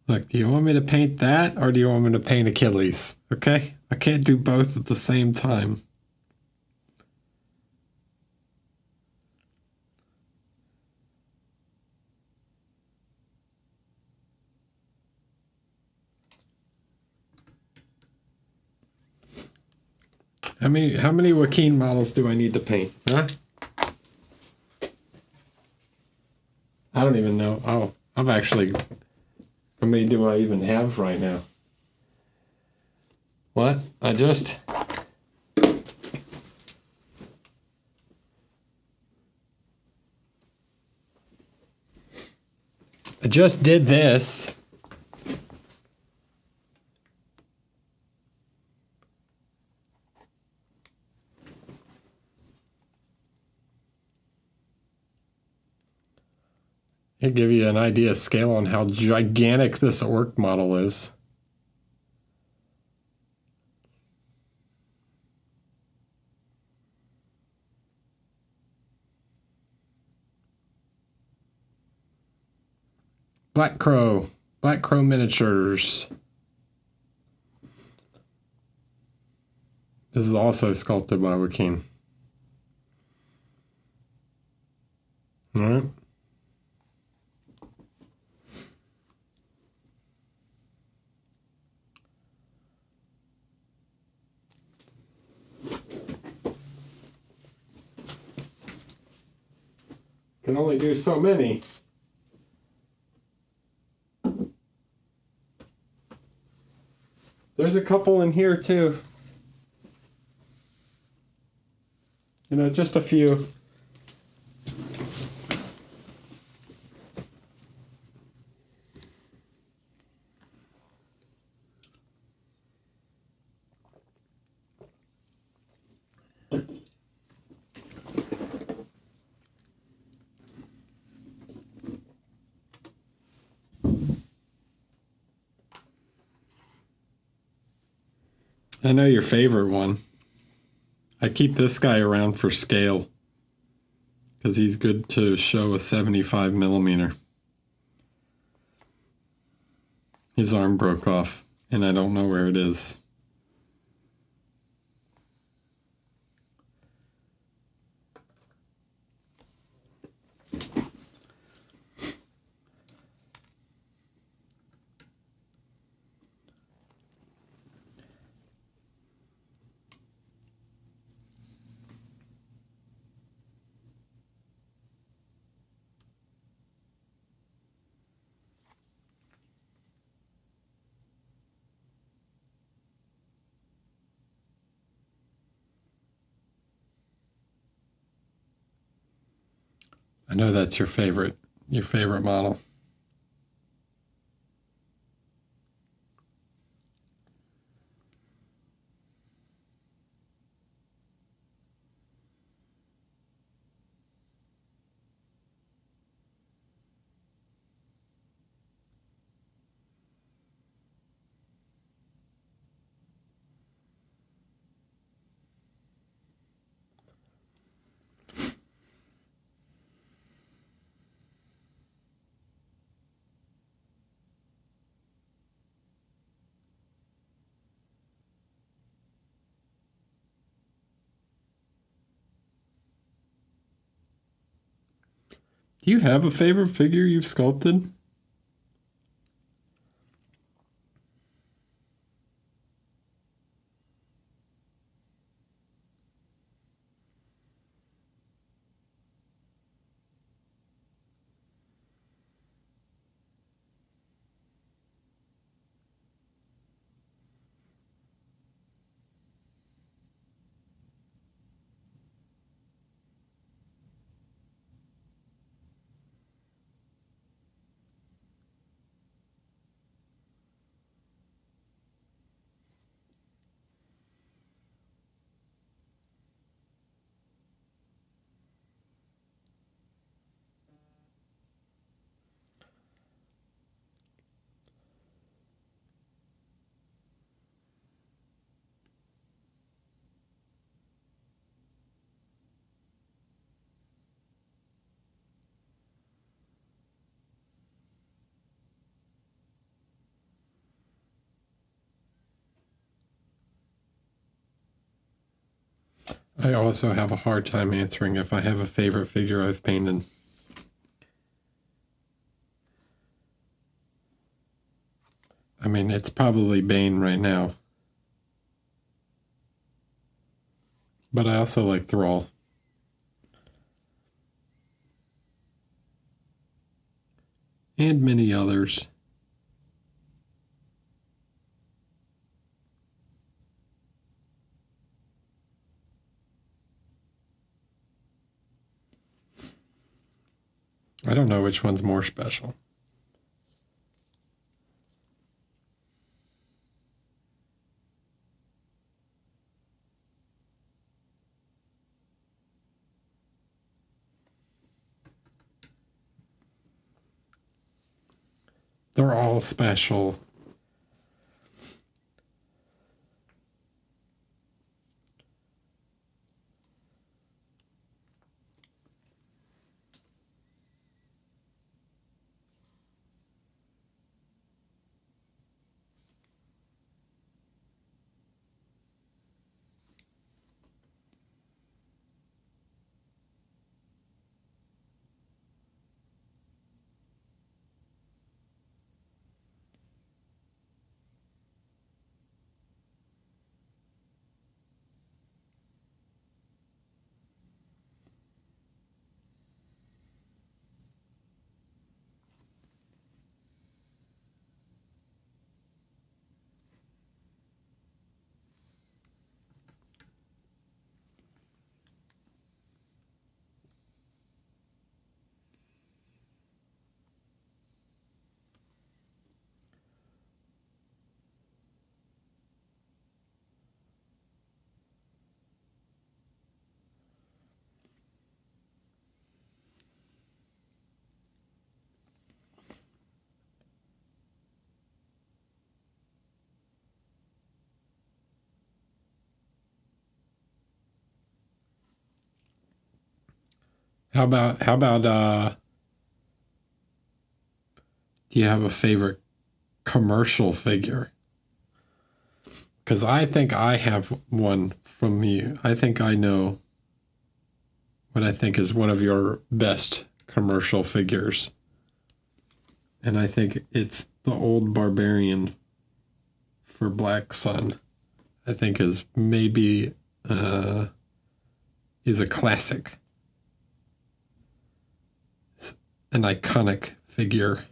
Look, do you want me to paint that or do you want me to paint Achilles? Okay? I can't do both at the same time. How many Joaquin models do I need to paint? Huh? I don't even know. Oh, I've actually... How many do I even have right now? What? I just did this. It'll give you an idea of scale on how gigantic this orc model is. Black Crow miniatures. This is also sculpted by Joaquin. All right. Can only do so many. There's a couple in here too. You know, just a few. I know your favorite one. I keep this guy around for scale because he's good to show a 75 millimeter. His arm broke off and I don't know where it is. I know that's your favorite model. Do you have a favorite figure you've sculpted? I also have a hard time answering if I have a favorite figure I've painted. I mean, it's probably Bane right now. But I also like Thrall. And many others. I don't know which one's more special. They're all special. How about do you have a favorite commercial figure? Because I think I have one from you. I think I know what I think is one of your best commercial figures. And I think it's the old barbarian for Black Sun. I think is maybe is a classic. It's an iconic figure.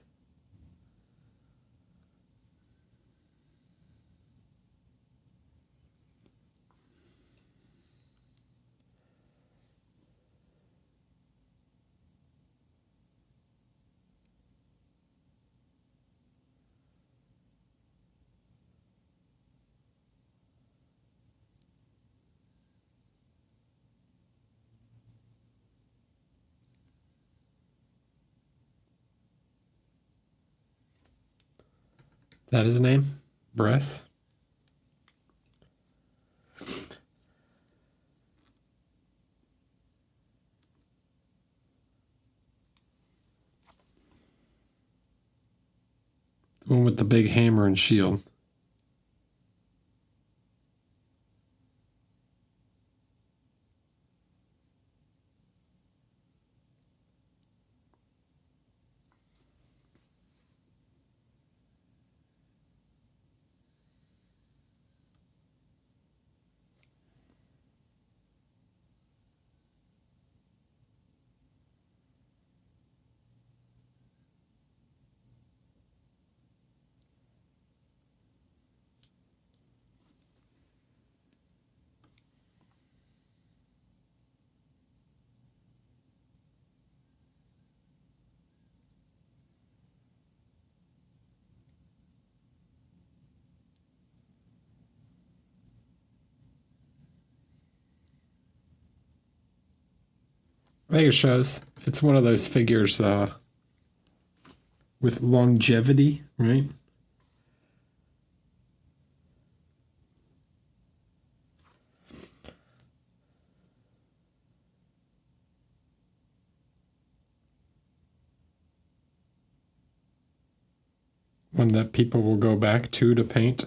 Is that his name? Bress? The one with the big hammer and shield. I think it shows. It's one of those figures with longevity, right? One that people will go back to paint.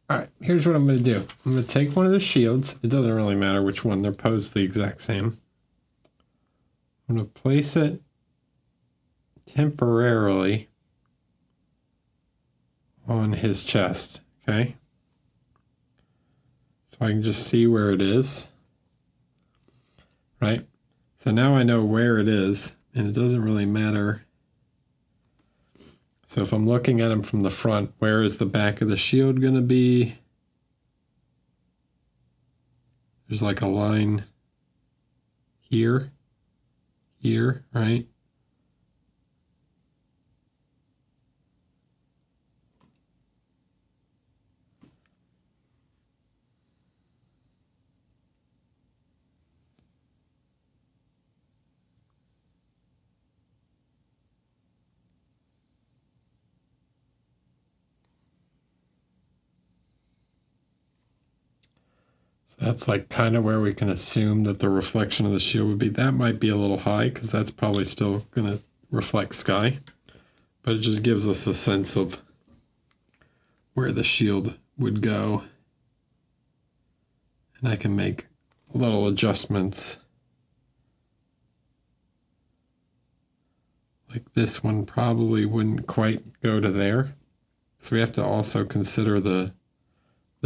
All right, here's what I'm going to do. I'm going to take one of the shields. It doesn't really matter which one. They're posed the exact same. I'm going to place it temporarily on his chest, okay? So I can just see where it is, right? So now I know where it is, and it doesn't really matter. So if I'm looking at him from the front, where is the back of the shield going to be? There's like a line here, right? That's like kind of where we can assume that the reflection of the shield would be. That might be a little high because that's probably still going to reflect sky. But it just gives us a sense of where the shield would go. And I can make little adjustments. Like this one probably wouldn't quite go to there. So we have to also consider the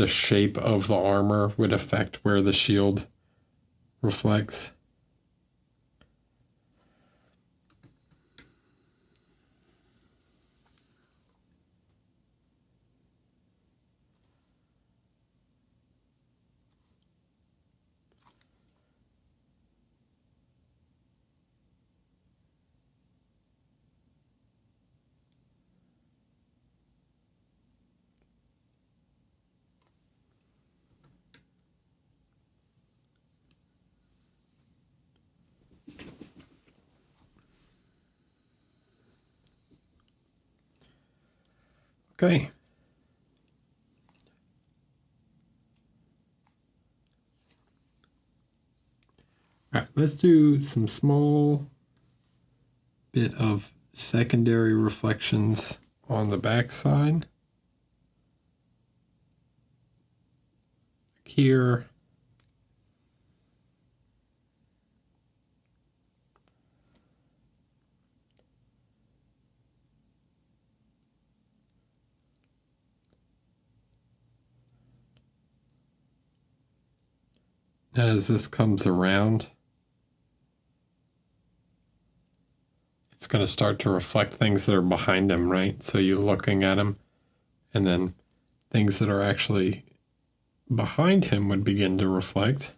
shape of the armor would affect where the shield reflects. Okay. All right, let's do some small bit of secondary reflections on the back side. Here. As this comes around, it's going to start to reflect things that are behind him, right? So you're looking at him, and then things that are actually behind him would begin to reflect.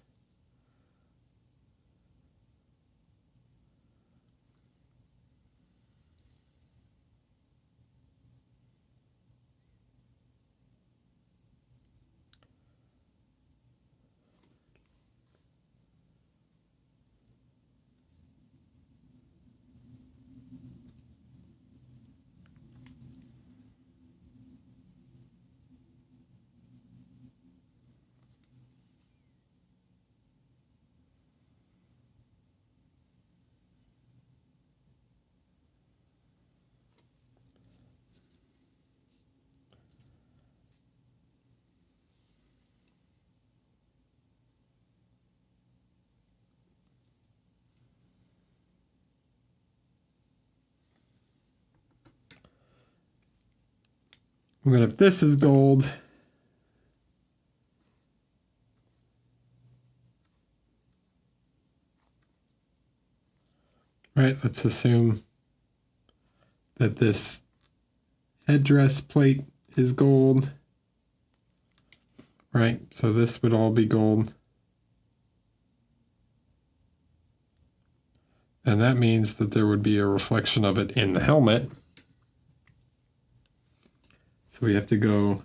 But if this is gold, right, let's assume that this headdress plate is gold, right? So this would all be gold. And that means that there would be a reflection of it in the helmet. So we have to go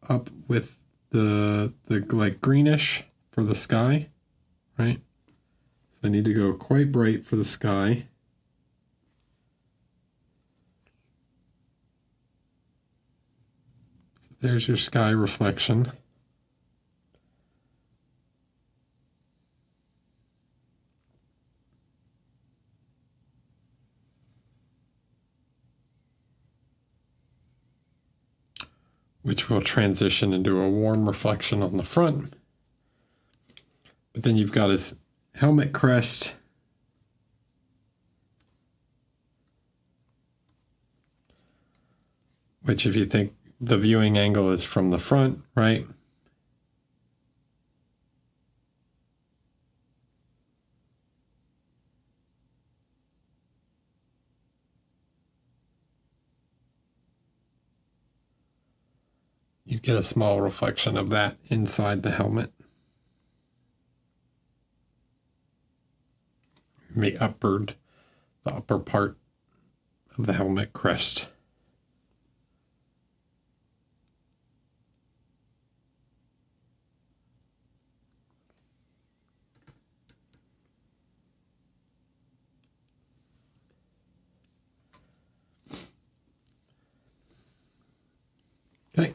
up with the like greenish for the sky, right? So I need to go quite bright for the sky. So there's your sky reflection. Which will transition into a warm reflection on the front. But then you've got his helmet crest. Which, if you think the viewing angle is from the front, right? You'd get a small reflection of that inside the helmet. The upper part of the helmet crest. Okay.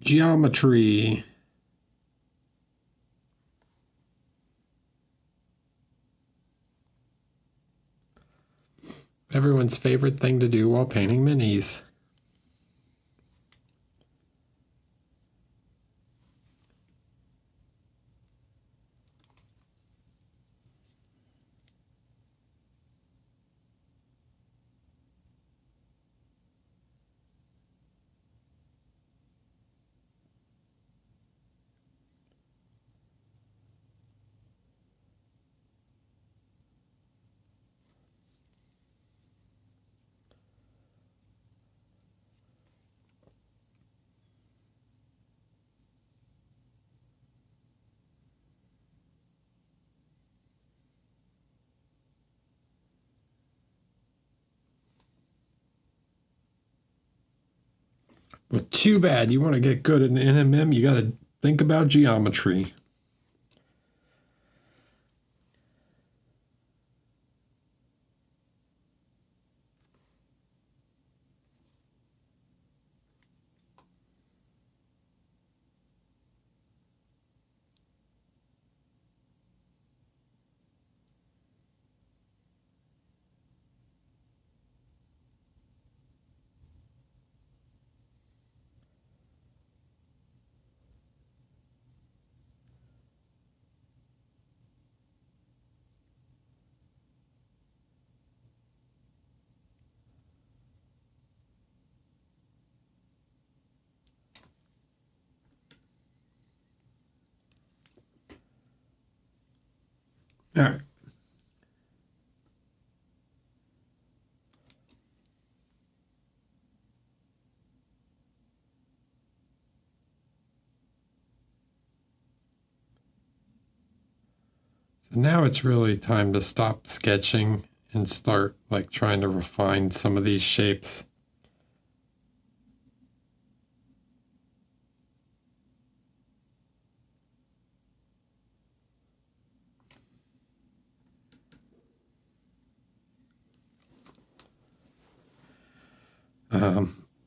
Geometry. Everyone's favorite thing to do while painting minis. But too bad. You want to get good at an NMM, you got to think about geometry. All right. So now it's really time to stop sketching and start like trying to refine some of these shapes.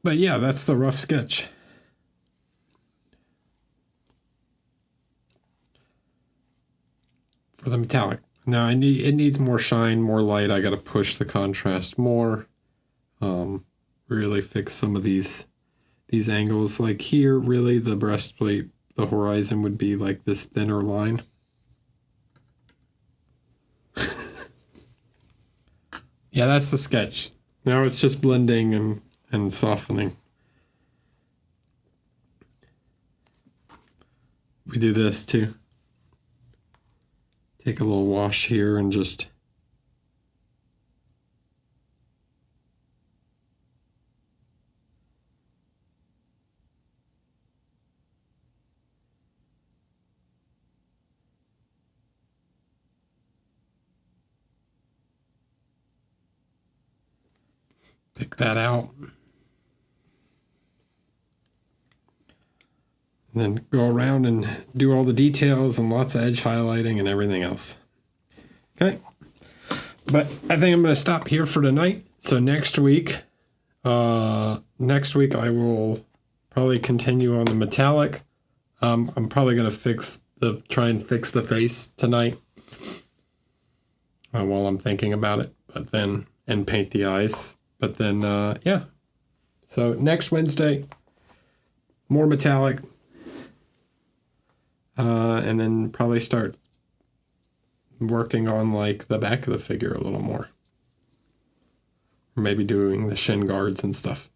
But yeah, that's the rough sketch. For the metallic. Now it needs more shine, more light. I got to push the contrast more. Really fix some of these angles. Like here, really the breastplate, the horizon would be like this thinner line. Yeah, that's the sketch. Now it's just blending and softening. We do this too. Take a little wash here and just pick that out. And then go around and do all the details and lots of edge highlighting and everything else. Okay. But I think I'm going to stop here for tonight. So next week I will probably continue on the metallic. I'm probably going to try and fix the face tonight while I'm thinking about it, and paint the eyes. But then, yeah. So next Wednesday, more metallic. And then probably start working on like the back of the figure a little more. Or maybe doing the shin guards and stuff.